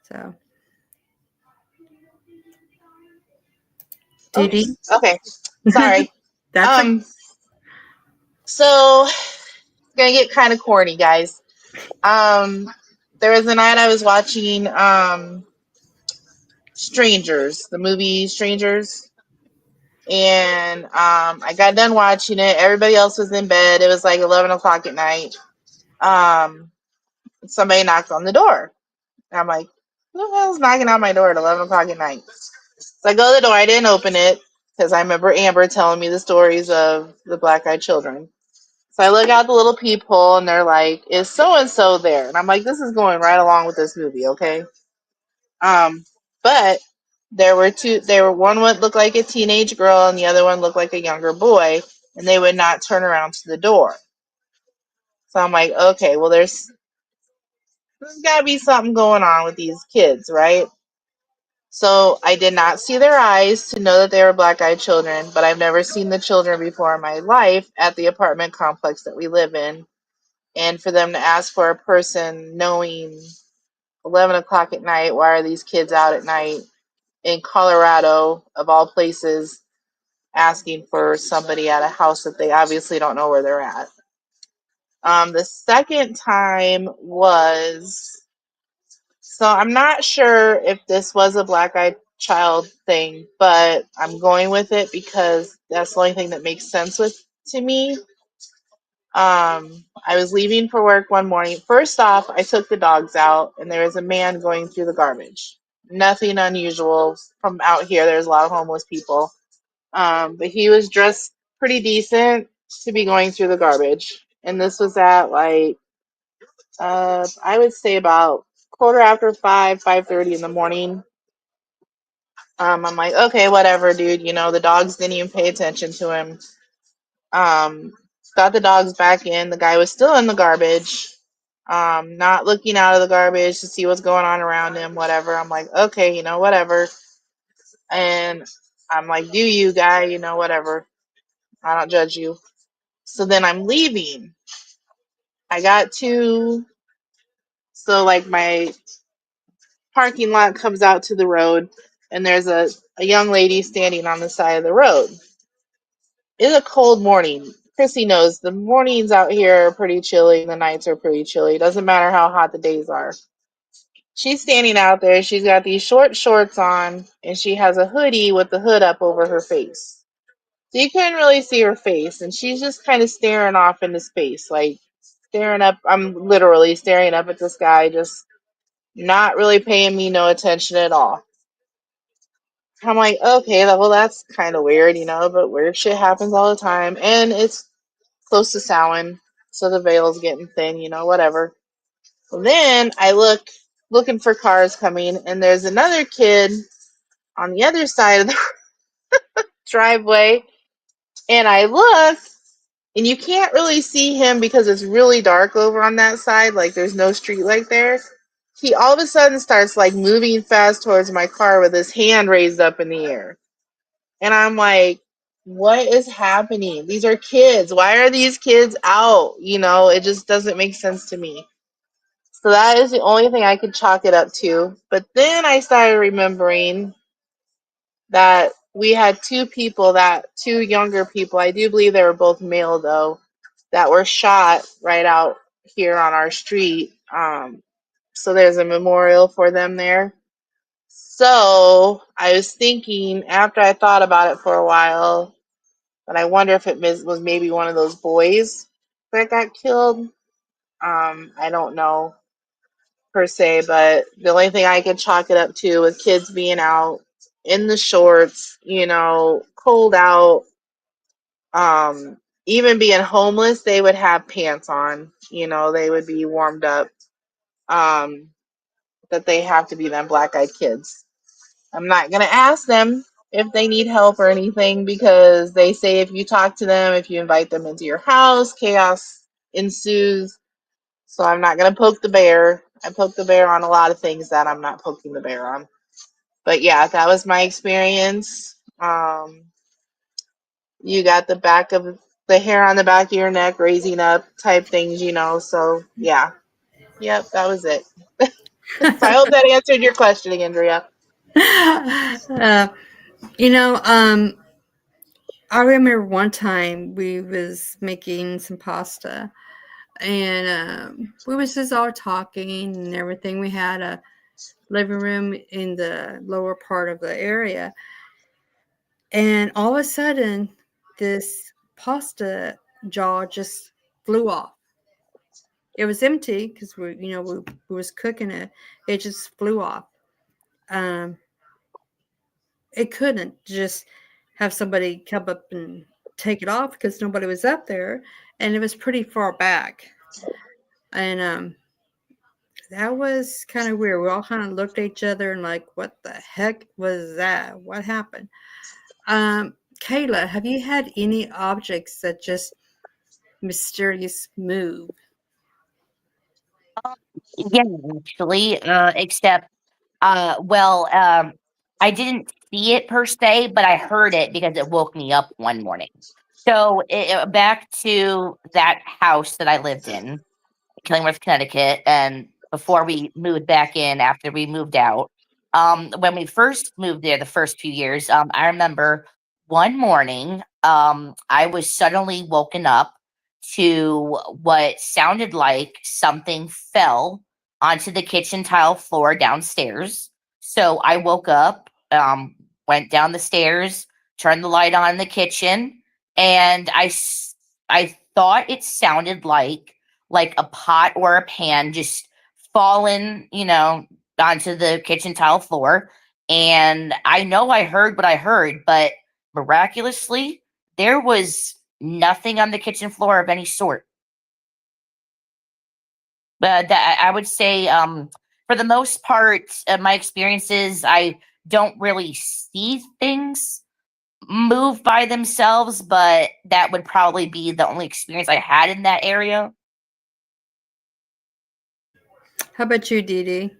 So, DeeDee? Oops. Okay, sorry. That's So it's gonna get kind of corny, guys. There was a night I was watching Strangers, the movie Strangers, and I got done watching it. Everybody else was in bed. It was like 11 o'clock at night. Um, Somebody knocked on the door. And I'm like, who the hell's knocking on my door at 11 o'clock at night? So I go to the door. I didn't open it because I remember Amber telling me the stories of the black-eyed children. So I look out the little peephole and they're like, is so and so there? And I'm like, this is going right along with this movie, okay? But there were two. There were one would look like a teenage girl, and the other one looked like a younger boy, and they would not turn around to the door. So I'm like, okay, well, there's got to be something going on with these kids, right? So I did not see their eyes to know that they were black-eyed children, but I've never seen the children before in my life at the apartment complex that we live in. And for them to ask for a person knowing 11 o'clock at night, why are these kids out at night in Colorado, of all places, asking for somebody at a house that they obviously don't know where they're at. The second time was, so I'm not sure if this was a black-eyed child thing, but I'm going with it because that's the only thing that makes sense to me. I was leaving for work one morning. First off, I took the dogs out, and there was a man going through the garbage. Nothing unusual from out here. There's a lot of homeless people. But he was dressed pretty decent to be going through the garbage. And this was at like, I would say about quarter after 5:30 in the morning. I'm like, okay, whatever, dude. You know, the dogs didn't even pay attention to him. Um, got the dogs back in. The guy was still in the garbage, not looking out of the garbage to see what's going on around him, whatever. I'm like, okay, you know, whatever. And I'm like, do you, guy, you know, whatever. I don't judge you. So then I'm leaving. I got to, so like my parking lot comes out to the road, and there's a young lady standing on the side of the road. It's a cold morning. Chrissy knows the mornings out here are pretty chilly, and the nights are pretty chilly. It doesn't matter how hot the days are. She's standing out there. She's got these short shorts on, and she has a hoodie with the hood up over her face. So you couldn't really see her face, and she's just kind of staring off into space, like staring up. I'm literally staring up at the sky, just not really paying me no attention at all. I'm like, okay, well, that's kind of weird, you know, but weird shit happens all the time. And it's close to Samhain, so the veil's getting thin, you know, whatever. Well, then I looking for cars coming, and there's another kid on the other side of the driveway, and I look, and you can't really see him because it's really dark over on that side, like there's no street light there. He all of a sudden starts like moving fast towards my car with his hand raised up in the air. And I'm like, what is happening? These are kids. Why are these kids out? You know, it just doesn't make sense to me. So that is the only thing I could chalk it up to. But then I started remembering that we had two younger people, I do believe they were both male though, that were shot right out here on our street. So there's a memorial for them there. So I was thinking, after I thought about it for a while, but I wonder if it was maybe one of those boys that got killed. I don't know per se, but the only thing I could chalk it up to was kids being out in the shorts, you know, cold out. Even being homeless, they would have pants on, you know, they would be warmed up. Um, that they have to be them black-eyed kids. I'm not gonna ask them if they need help or anything, because they say if you talk to them, if you invite them into your house, chaos ensues. So I'm not gonna poke the bear. I poke the bear on a lot of things that I'm not poking the bear on. But yeah, that was my experience. You got the hair on the back of your neck raising up type things, you know. So yeah, yep, that was it. So I hope that answered your question, Andrea. You know, I remember one time we was making some pasta, and we was just all talking and everything. We had a living room in the lower part of the area, and all of a sudden, this pasta jar just flew off. It was empty because we was cooking it. It just flew off. Um, it couldn't just have somebody come up and take it off because nobody was up there, and it was pretty far back. And that was kind of weird. We all kind of looked at each other and like, what the heck was that? What happened? Kayla, have you had any objects that just mysterious move? Yeah, actually, except, I didn't see it per se, but I heard it because it woke me up one morning. So back to that house that I lived in, Killingworth, Connecticut, and before we moved back in after we moved out. When we first moved there, the first few years, I remember one morning, I was suddenly woken up to what sounded like something fell onto the kitchen tile floor downstairs. So I woke up, went down the stairs, turned the light on in the kitchen, and I thought it sounded like a pot or a pan just fallen, onto the kitchen tile floor. And I know I heard what I heard, but miraculously, there was nothing on the kitchen floor of any sort. But that I would say, for the most part, my experiences, I don't really see things move by themselves, but that would probably be the only experience I had in that area. How about you, DeeDee?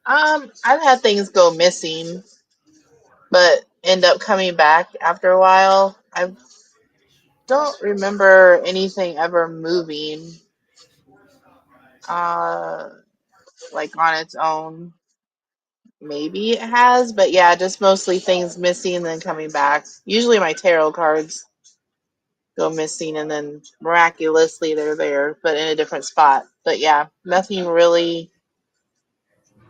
I've had things go missing, but end up coming back after a while. I don't remember anything ever moving, uh, like on its own. Maybe it has, but yeah, just mostly things missing and then coming back. Usually my tarot cards go missing and then miraculously they're there, but in a different spot. But yeah, nothing really.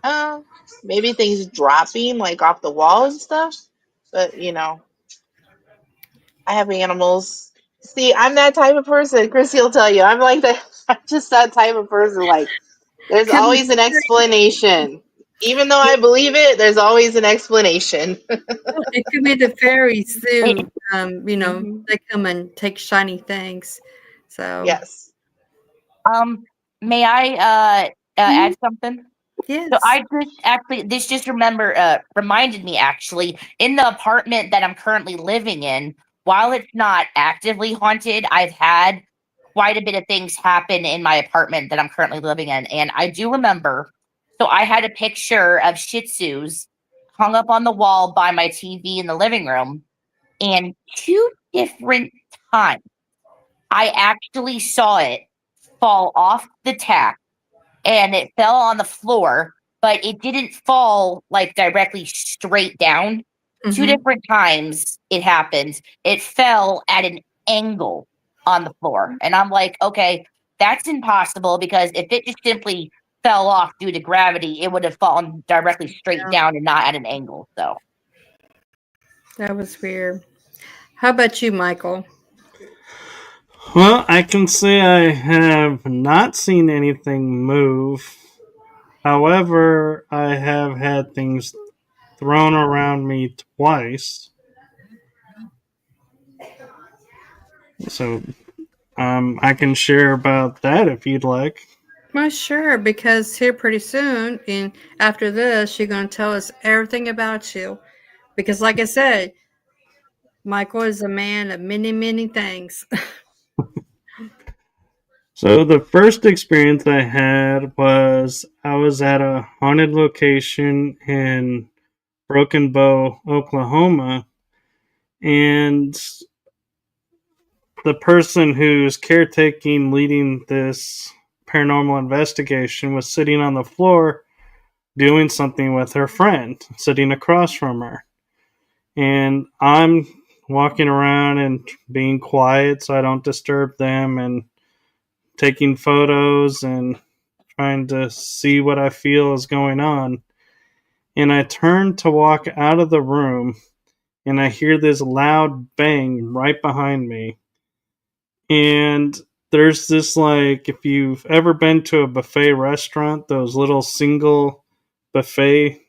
Uh, Maybe things dropping like off the wall and stuff. But I have animals. See, I'm that type of person. Chrissy will tell you. I'm like that. I'm just that type of person. Like, there's Could be always an fairies. explanation. Even though I believe it, there's always an explanation. It could be the fairies too. It, Hmm. They come and take shiny things. So, Yes. um, may I mhm, add something? So yes. I just actually this just reminded me actually in the apartment that I'm currently living in, while it's not actively haunted, I've had quite a bit of things happen in my apartment that I'm currently living in. And I do remember, so I had a picture of Shih Tzus hung up on the wall by my TV in the living room, and two different times I actually saw it fall off the tack and it fell on the floor, but it didn't fall like directly straight down. Two Hmm. different times it happened. It fell at an angle on the floor. And I'm like, okay, that's impossible because if it just simply fell off due to gravity, it would have fallen directly straight Yeah, down and not at an angle. So, that was weird. How about you, Michael? Well, I can say I have not seen anything move. However, I have had things thrown around me twice. So I can share about that if you'd like. Well, sure, because here pretty soon, and after this, you're going to tell us everything about you. Because, like I said, Michael is a man of many, many things. So the first experience I had was I was at a haunted location in Broken Bow, Oklahoma, and the person who's caretaking leading this paranormal investigation was sitting on the floor doing something with her friend sitting across from her. And I'm walking around and being quiet so I don't disturb them and taking photos and trying to see what I feel is going on. And I turn to walk out of the room and I hear this loud bang right behind me. And there's this, like, if you've ever been to a buffet restaurant, those little single buffet,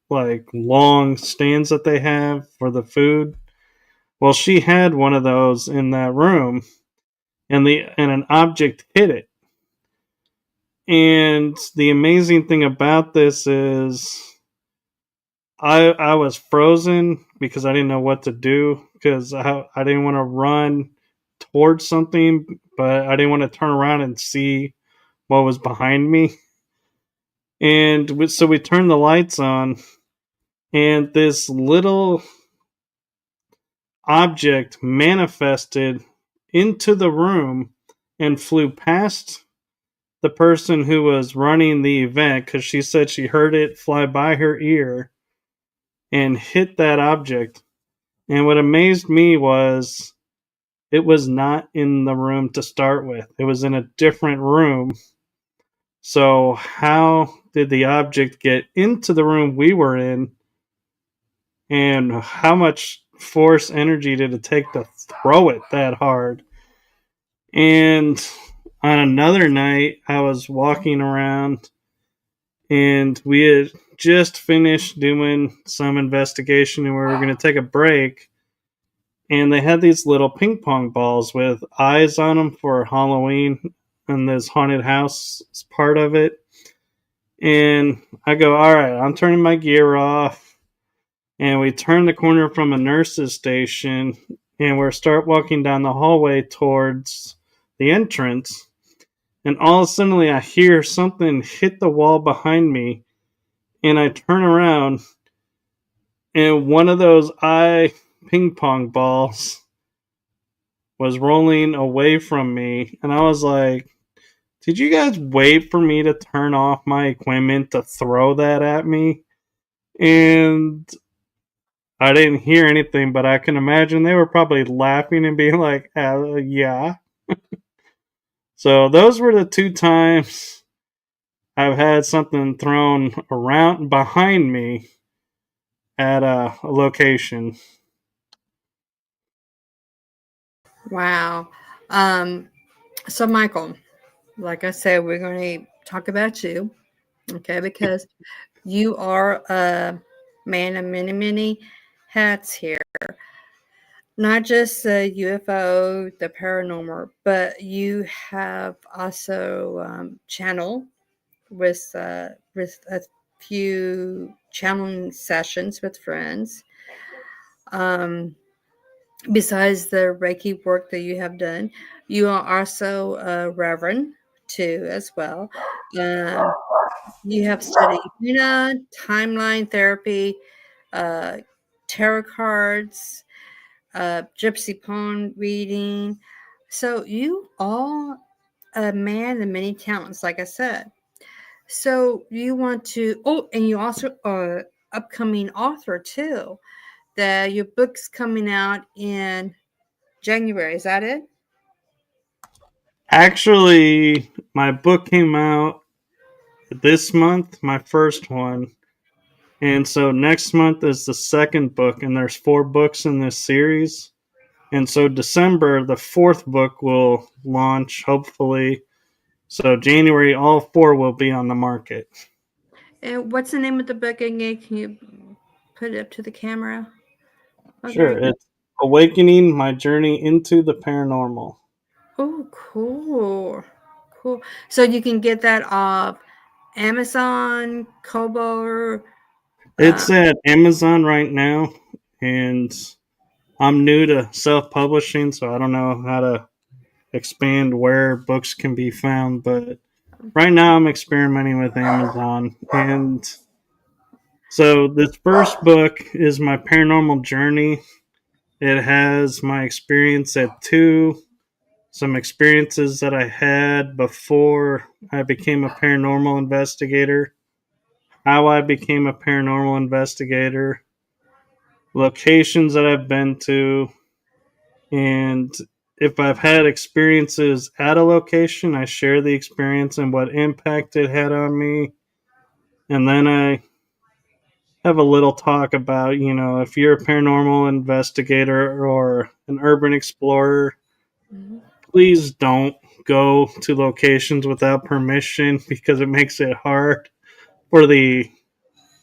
like, long stands that they have for the food. Well, she had one of those in that room, and an object hit it. And the amazing thing about this is I was frozen because I didn't know what to do because I didn't want to run towards something, but I didn't want to turn around and see what was behind me. And so we turned the lights on, and this little object manifested into the room and flew past the person who was running the event because she said she heard it fly by her ear and hit that object. And what amazed me was it was not in the room to start with, it was in a different room. So, how did the object get into the room we were in? And how much force energy did it take to throw it that hard? And on another night, I was walking around and we had just finished doing some investigation and we were going to take a break. And they had these little ping pong balls with eyes on them for Halloween, and this haunted house is part of it. And I go, all right, I'm turning my gear off. And we turn the corner from a nurse's station, and we start walking down the hallway towards the entrance. And all of a sudden, I hear something hit the wall behind me, and I turn around, and one of those eye ping pong balls was rolling away from me. And I was like, did you guys wait for me to turn off my equipment to throw that at me? And I didn't hear anything, but I can imagine they were probably laughing and being like, yeah. So those were the two times I've had something thrown around behind me at a location. Wow. So, Michael, like I said, we're going to talk about you, okay? Because you are a man of many, many hats here. Not just the UFO, the paranormal, but you have also channel with a few channeling sessions with friends. Besides the Reiki work that you have done, you are also a reverend too, as well. You have studied timeline therapy, uh, tarot cards, gypsy poem reading. So you are a man of many talents, like I said. So you want to, oh, and you also are upcoming author too. Your book's coming out in January. Is that it? Actually, my book came out this month, my first one. And so next month is the second book, and there's 4 books in this series. And so December, the 4th book will launch, hopefully. So January, all 4 will be on the market. And what's the name of the book again? Can you put it up to the camera? Okay. Sure, it's Awakening My Journey into the Paranormal. Oh, cool. Cool. So you can get that off Amazon, Kobo. It's at Amazon right now, and I'm new to self-publishing, so I don't know how to expand where books can be found, but right now I'm experimenting with Amazon. And so this first book is my paranormal journey. It has my experience at 2, some experiences that I had before I became a paranormal investigator, how I became a paranormal investigator, locations that I've been to, and if I've had experiences at a location, I share the experience and what impact it had on me. And then I have a little talk about, if you're a paranormal investigator or an urban explorer, please don't go to locations without permission because it makes it hard for the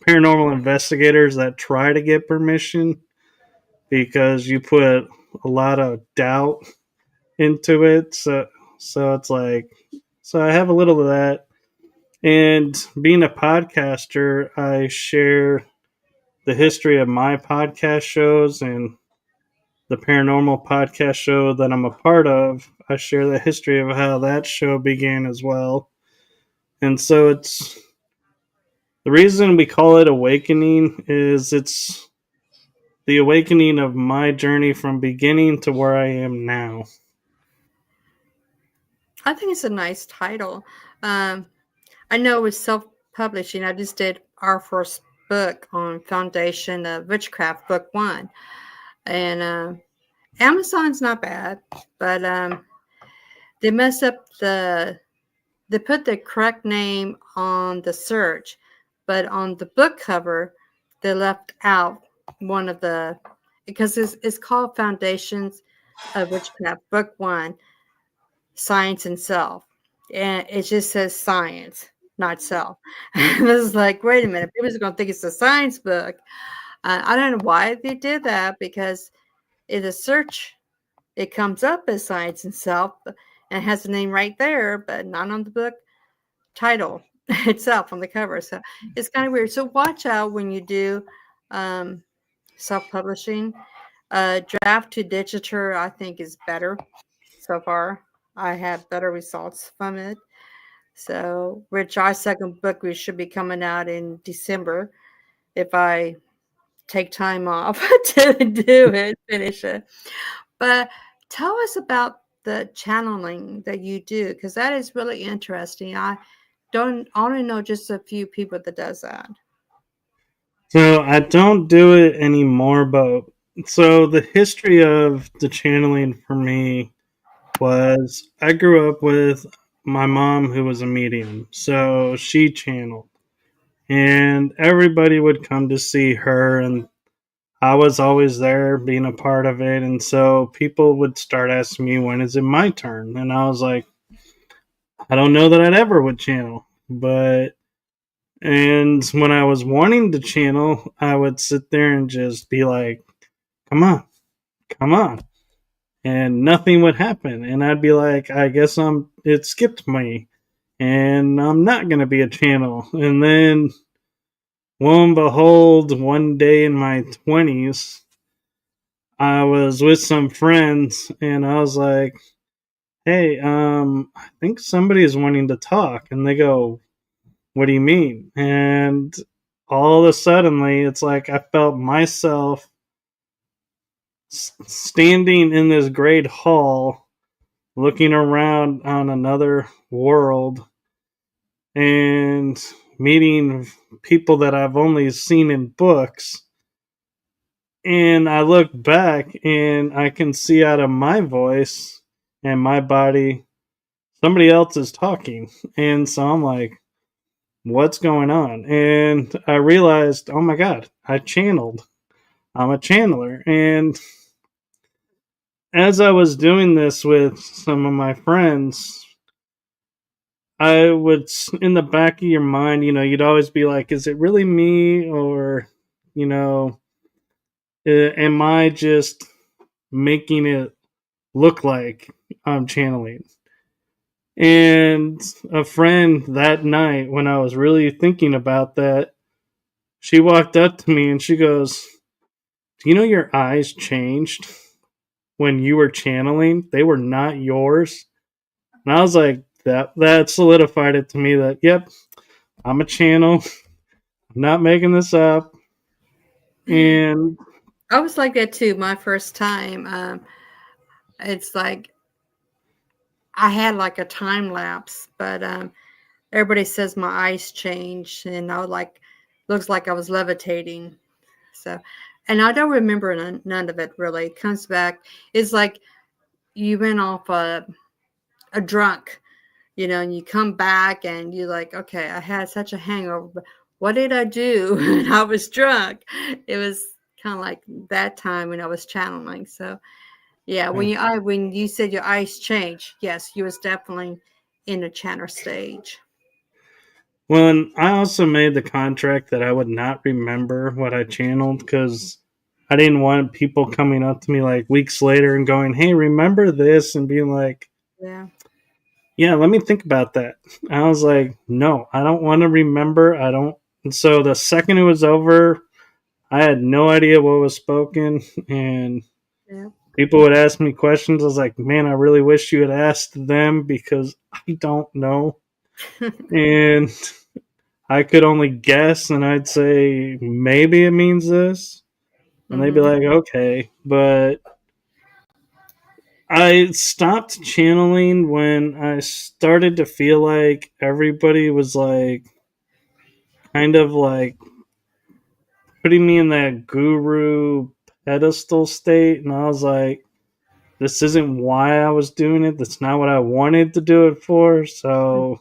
paranormal investigators that try to get permission because you put a lot of doubt into it. So it's like, so I have a little of that. And being a podcaster, I share the history of my podcast shows and the paranormal podcast show that I'm a part of. I share the history of how that show began as well. And so it's the reason we call it Awakening is it's the awakening of my journey from beginning to where I am now. I think it's a nice title. I know it was self-publishing. I just did our first book on Foundation of Witchcraft, book 1. And Amazon's not bad, but they messed up they put the correct name on the search, but on the book cover, they left out one of the, because it's called Foundations of Witchcraft, book 1, Science and Self. And it just says science, not self. I was like, wait a minute, people's going to think it's a science book. I don't know why they did that, because in the search, it comes up as Science and Self and has the name right there, but not on the book title itself on the cover. So it's kind of weird. So watch out when you do self-publishing. Draft to digital, I think, is better so far. I have better results from it. So, which our second book, we should be coming out in December if I take time off to do it, finish it. But tell us about the channeling that you do, because that is really interesting. I only know just a few people that does that. So I don't do it anymore, but so the history of the channeling for me was I grew up with my mom who was a medium. So she channeled. And everybody would come to see her, and I was always there being a part of it. And so people would start asking me, when is it my turn? And I was like, I don't know that I'd ever would channel. And when I was wanting to channel, I would sit there and just be like, come on, come on. And nothing would happen. And I'd be like, I guess it skipped me. And I'm not going to be a channel. And then, lo and behold, one day in my 20s, I was with some friends and I was like, hey, I think somebody is wanting to talk. And they go, what do you mean? And all of a sudden, it's like I felt myself standing in this great hall, looking around on another world and meeting people that I've only seen in books. And I look back and I can see out of my voice and my body, somebody else is talking. And so I'm like, what's going on? And I realized, oh my God, I channeled. I'm a channeler. And as I was doing this with some of my friends, I would, in the back of your mind, you'd always be like, is it really me? Or, am I just making it look like I'm channeling? And a friend that night, when I was really thinking about that, she walked up to me and she goes, do you know your eyes changed when you were channeling? They were not yours. And I was like, that solidified it to me that, yep, I'm a channel. I'm not making this up. And I was like that too. My first time, it's like I had like a time lapse, but everybody says my eyes changed, and I was like, looks like I was levitating. So, and I don't remember none of it really. It comes back. It's like you went off a drunk, and you come back and you're like, okay, I had such a hangover, but what did I do when I was drunk? It was kind of like that time when I was channeling. So yeah, when you said your eyes changed, yes, you was definitely in a channel stage. well, and I also made the contract that I would not remember what I channeled because I didn't want people coming up to me like weeks later and going, hey, remember this? And being like, Yeah. yeah, let me think about that. I was like, no, I don't want to remember. I don't. And so the second it was over, I had no idea what was spoken, and Yeah. people would ask me questions. I was like, man, I really wish you had asked them because I don't know. And I could only guess, and I'd say maybe it means this, and they'd be Mhm. like, okay, but I stopped channeling when I started to feel like everybody was like kind of like putting me in that guru pedestal state, and I was like, this isn't why I was doing it. That's not what I wanted to do it for. So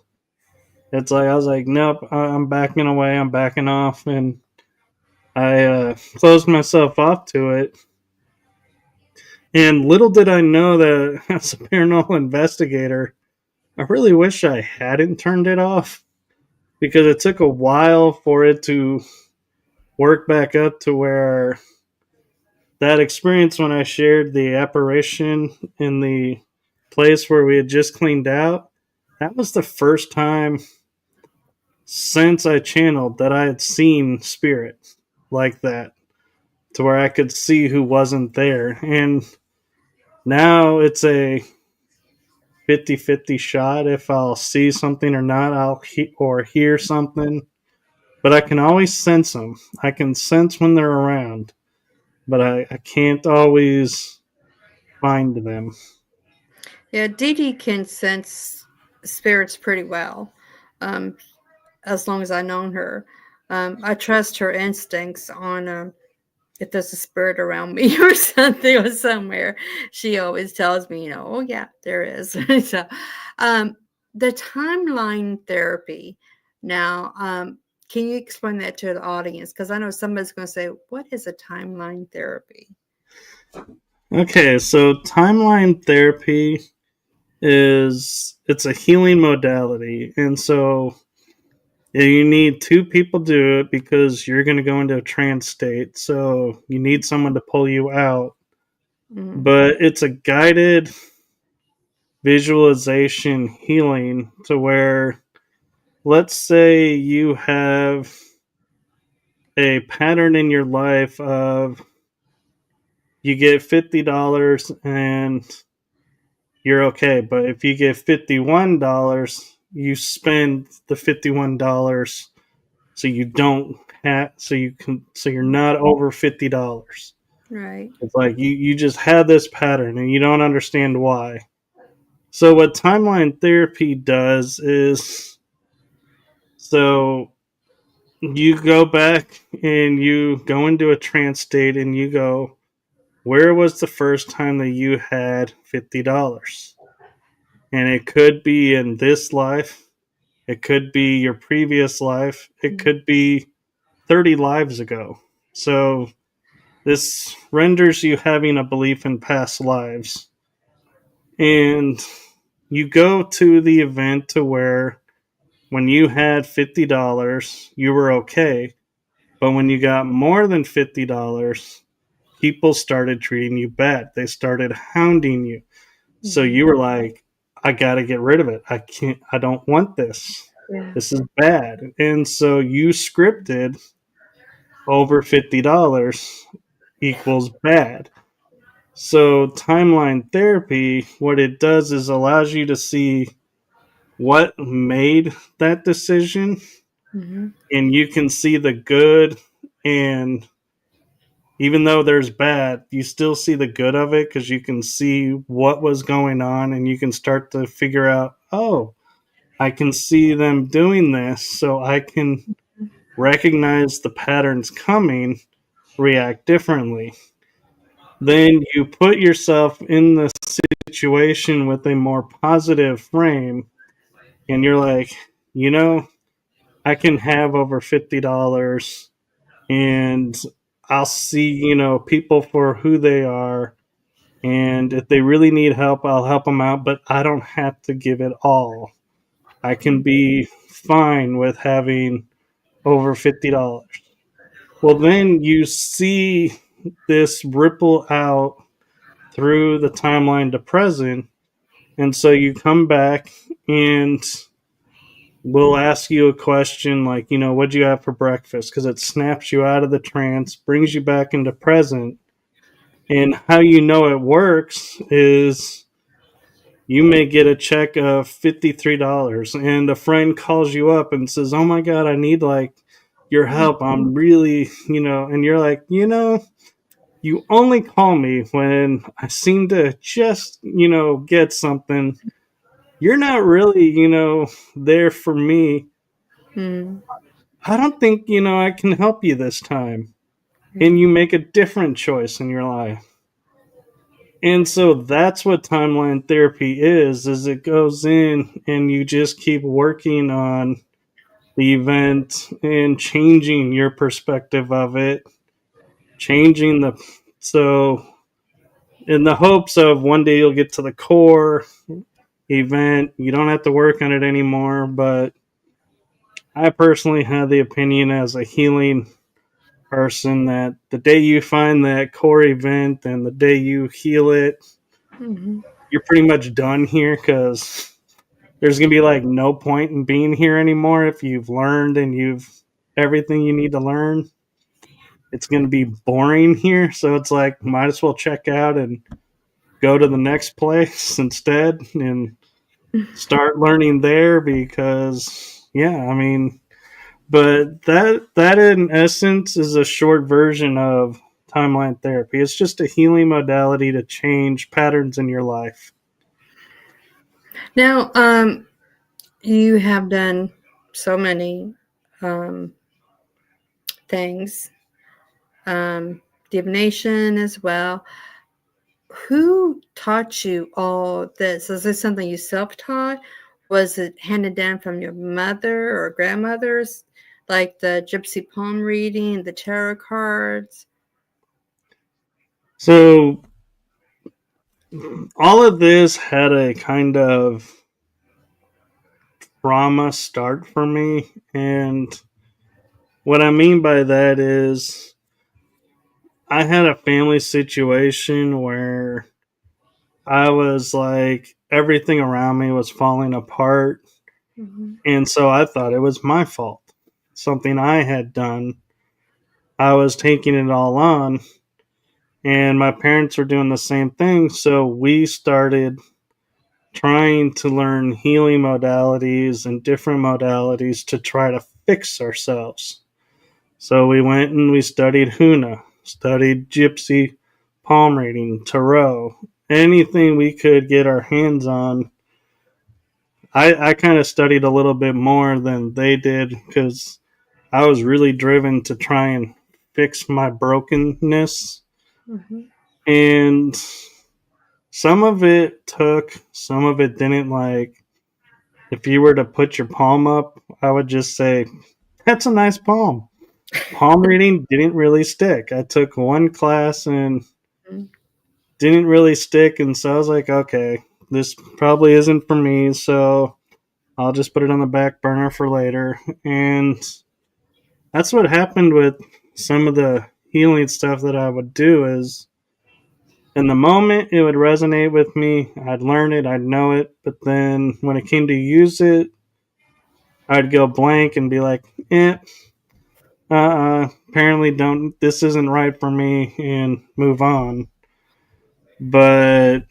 it's like I was like, nope, I'm backing away. I'm backing off, and I closed myself off to it. And little did I know that as a paranormal investigator, I really wish I hadn't turned it off because it took a while for it to work back up to where that experience when I shared the apparition in the place where we had just cleaned out, that was the first time since I channeled that I had seen spirit like that to where I could see who wasn't there. And now it's a 50-50 shot if I'll see something or not, or hear something. But I can always sense them. I can sense when they're around, but I can't always find them. Yeah, DeeDee can sense spirits pretty well, um, as long as I've known her. I trust her instincts on if there's a spirit around me or something or somewhere. She always tells me, oh, yeah, there is. So, um, the timeline therapy. Now, can you explain that to the audience? Because I know somebody's going to say, what is a timeline therapy? Okay, so timeline therapy it's a healing modality, and so you need two people to do it because you're going to go into a trance state. So you need someone to pull you out, Mm-hmm. but it's a guided visualization healing to where, let's say you have a pattern in your life of you get $50 and you're okay, but if you get $51, you spend the $51 so you don't have so you're not over $50. Right. It's like you just have this pattern and you don't understand why. So what timeline therapy does is, so you go back and you go into a trance state and you go, where was the first time that you had $50? And it could be in this life, it could be your previous life, it could be 30 lives ago. So this renders you having a belief in past lives. And you go to the event to where when you had $50, you were okay. But when you got more than $50, people started treating you bad. They started hounding you. So you were like, I got to get rid of it. I don't want this. Yeah. This is bad. And so you scripted over $50 equals bad. So timeline therapy, what it does is allows you to see what made that decision, Mm-hmm. and you can see the good, and even though there's bad, you still see the good of it because you can see what was going on and you can start to figure out, oh, I can see them doing this, so I can recognize the patterns coming, react differently. Then you put yourself in the situation with a more positive frame, and you're like, you know, I can have over $50 and I'll see, people for who they are. And if they really need help, I'll help them out, but I don't have to give it all. I can be fine with having over $50. Well, then you see this ripple out through the timeline to present. And so you come back and we'll ask you a question like, what'd you have for breakfast? Because it snaps you out of the trance, brings you back into present. And how you know it works is you may get a check of $53 and a friend calls you up and says, oh my God, I need like your help. I'm really, and you're like, you only call me when I seem to just, get something. You're not really, there for me. Mm. I don't think, I can help you this time. And you make a different choice in your life. And so that's what timeline therapy is it goes in and you just keep working on the event and changing your perspective of it, changing so in the hopes of one day you'll get to the core event, you don't have to work on it anymore. But I personally have the opinion as a healing person that the day you find that core event and the day you heal it, Mm-hmm. you're pretty much done here, because there's going to be like no point in being here anymore. If you've learned and you've everything you need to learn, it's going to be boring here. So it's like, might as well check out and go to the next place instead and start learning there. Because but that in essence is a short version of timeline therapy. It's just a healing modality to change patterns in your life. Now, you have done so many things, divination as well. Who taught you all this? Is this something you self-taught? Was it handed down from your mother or grandmothers, like the gypsy palm reading, the tarot cards? So all of this had a kind of trauma start for me. And what I mean by that is I had a family situation where I was like, everything around me was falling apart. Mm-hmm. And so I thought it was my fault. Something I had done. I was taking it all on. And my parents were doing the same thing. So we started trying to learn healing modalities and different modalities to try to fix ourselves. So we went and we studied Huna, studied Gypsy palm reading, tarot, anything we could get our hands on. I kind of studied a little bit more than they did because I was really driven to try and fix my brokenness. Mm-hmm. And some of it took, some of it didn't. Like, if you were to put your palm up, I would just say, that's a nice palm. Palm reading didn't really stick. I took one class and didn't really stick. And so I was like, okay, this probably isn't for me. So I'll just put it on the back burner for later. And that's what happened with some of the healing stuff that I would do is in the moment it would resonate with me. I'd learn it, I'd know it. But then when it came to use it, I'd go blank and be like, apparently this isn't right for me, and move on. But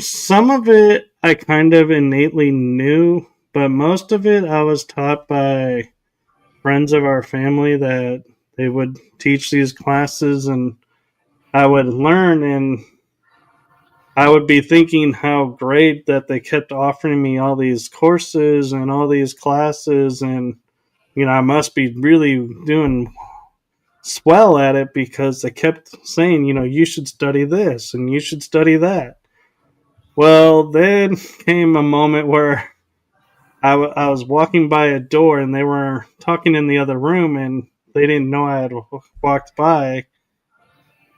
some of it I kind of innately knew, but most of it I was taught by friends of our family that they would teach these classes and I would learn, and I would be thinking how great that they kept offering me all these courses and all these classes, and I must be really doing swell at it because they kept saying, you should study this and you should study that. Well, then came a moment where I was walking by a door and they were talking in the other room and they didn't know I had walked by.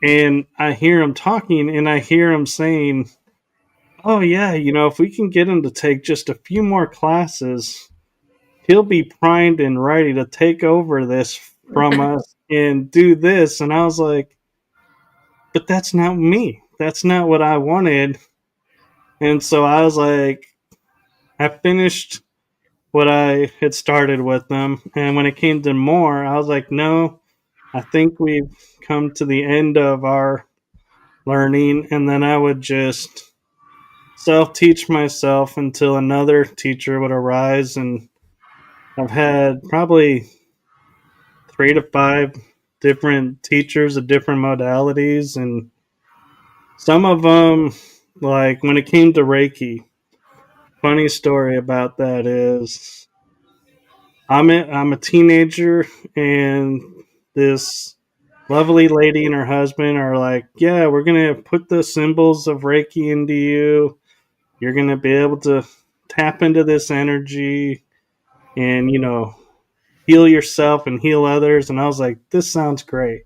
And I hear them talking and I hear them saying, oh, yeah, if we can get him to take just a few more classes, he'll be primed and ready to take over this from us and do this. And I was like, but that's not me. That's not what I wanted. And so I was like, I finished what I had started with them. And when it came to more, I was like, no, I think we've come to the end of our learning. And then I would just self teach myself until another teacher would arise. And I've had probably 3 to 5 different teachers of different modalities. And some of them, like when it came to Reiki, funny story about that is I'm a teenager, and this lovely lady and her husband are like, yeah, we're gonna put the symbols of Reiki into you. You're gonna be able to tap into this energy and heal yourself and heal others. And I was like, this sounds great.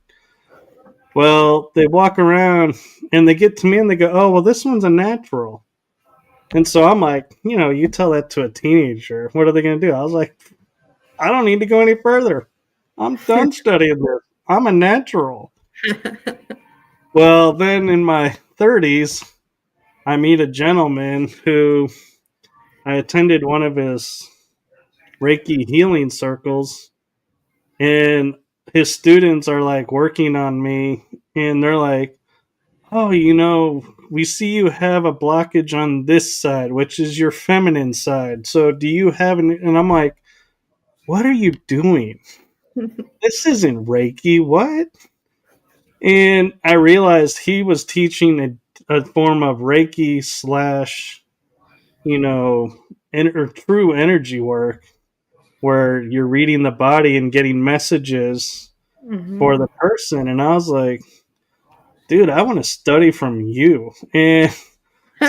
Well, they walk around and they get to me and they go, oh, well, this one's a natural. And so I'm like, you tell that to a teenager, what are they going to do? I was like, I don't need to go any further. I'm done studying this. I'm a natural. Well, then in my 30s, I meet a gentleman who I attended one of his Reiki healing circles, and his students are like working on me, and they're like, oh, we see you have a blockage on this side, which is your feminine side. So do you have and I'm like, what are you doing? This isn't Reiki. What? And I realized he was teaching a form of Reiki slash, or true energy work where you're reading the body and getting messages for the person. And I was like, dude, I want to study from you. And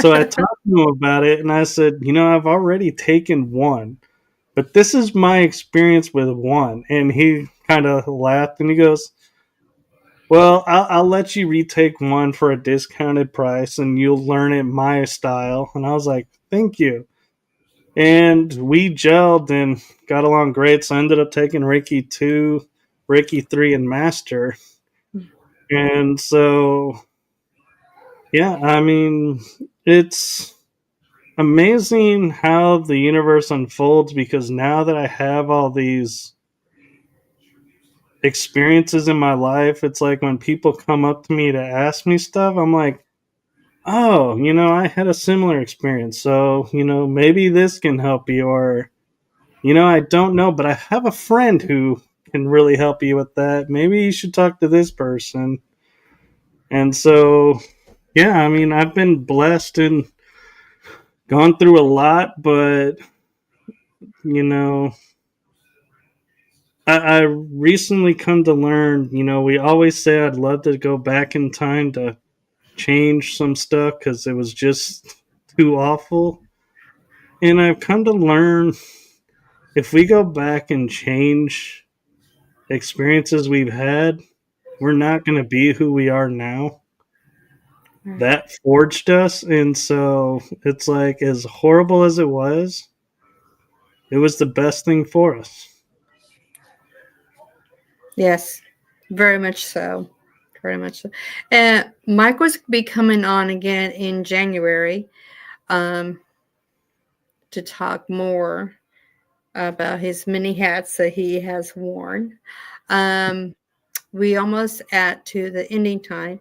so I talked to him about it, and I said, I've already taken one, but this is my experience with one. And he kind of laughed and he goes, well, I'll let you retake one for a discounted price and you'll learn it my style. And I was like, thank you. And we gelled and got along great. So I ended up taking Reiki 2, Reiki 3, and Master. And so, yeah, I mean, it's amazing how the universe unfolds, because now that I have all these experiences in my life, it's like when people come up to me to ask me stuff, I'm like, oh, I had a similar experience. So, maybe this can help you. Or, I don't know, but I have a friend who can really help you with that. Maybe you should talk to this person. And so, yeah, I mean, I've been blessed and gone through a lot, but, I recently come to learn, we always say I'd love to go back in time to change some stuff because it was just too awful. And I've come to learn, if we go back and change experiences we've had, we're not going to be who we are now. That forged us. And so it's like, as horrible as it was the best thing for us. Yes, very much so. Very much so. And Mike was be coming on again in January to talk more about his many hats that he has worn. We almost at to the ending time.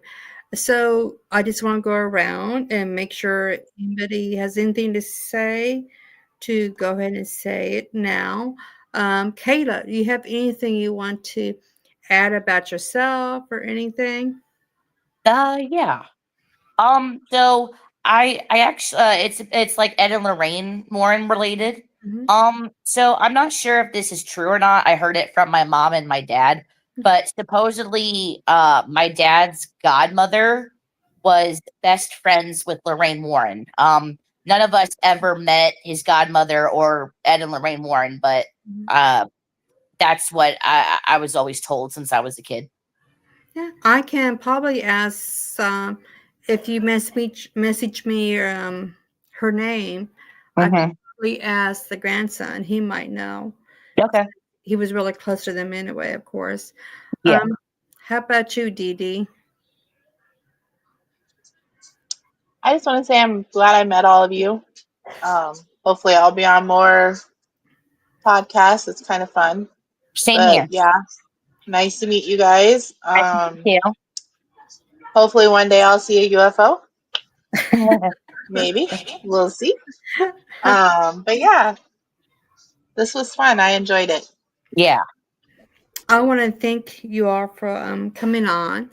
So I just want to go around and make sure anybody has anything to say, to go ahead and say it now. Kayla, do you have anything you want to add about yourself or anything? Yeah. So I actually it's like Ed and Lorraine Warren related. Mhm. So I'm not sure if this is true or not. I heard it from my mom and my dad, but supposedly my dad's godmother was best friends with Lorraine Warren. None of us ever met his godmother or Ed and Lorraine Warren, but uh that's what I was always told since I was a kid. Yeah, I can probably ask if you message me her name. I can Mm-hmm. probably ask the grandson. He might know. Okay. He was really close to them anyway, of course. Yeah. How about you, DeeDee? I just want to say I'm glad I met all of you. Hopefully, I'll be on more podcasts. It's kind of fun. Same But here. yeah, nice to meet you guys. You. Hopefully, one day I'll see a UFO. Maybe. We'll see. But yeah, this was fun. I enjoyed it. Yeah. I want to thank you all for coming on.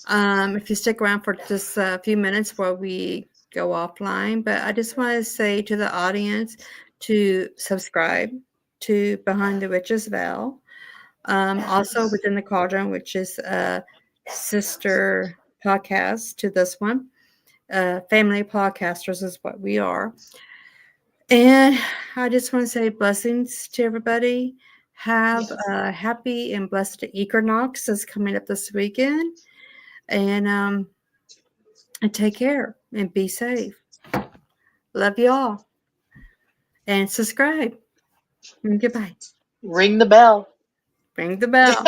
If you stick around for just a few minutes while we go offline, but I just want to say to the audience to subscribe to Behind the Witch's Veil. Also Within the Cauldron, which is a sister podcast to this one. Family podcasters is what we are. And I just want to say blessings to everybody. Have a happy and blessed equinox that's coming up this weekend. And take care and be safe. Love you all. And subscribe. And goodbye. Ring the bell. Ring the bell.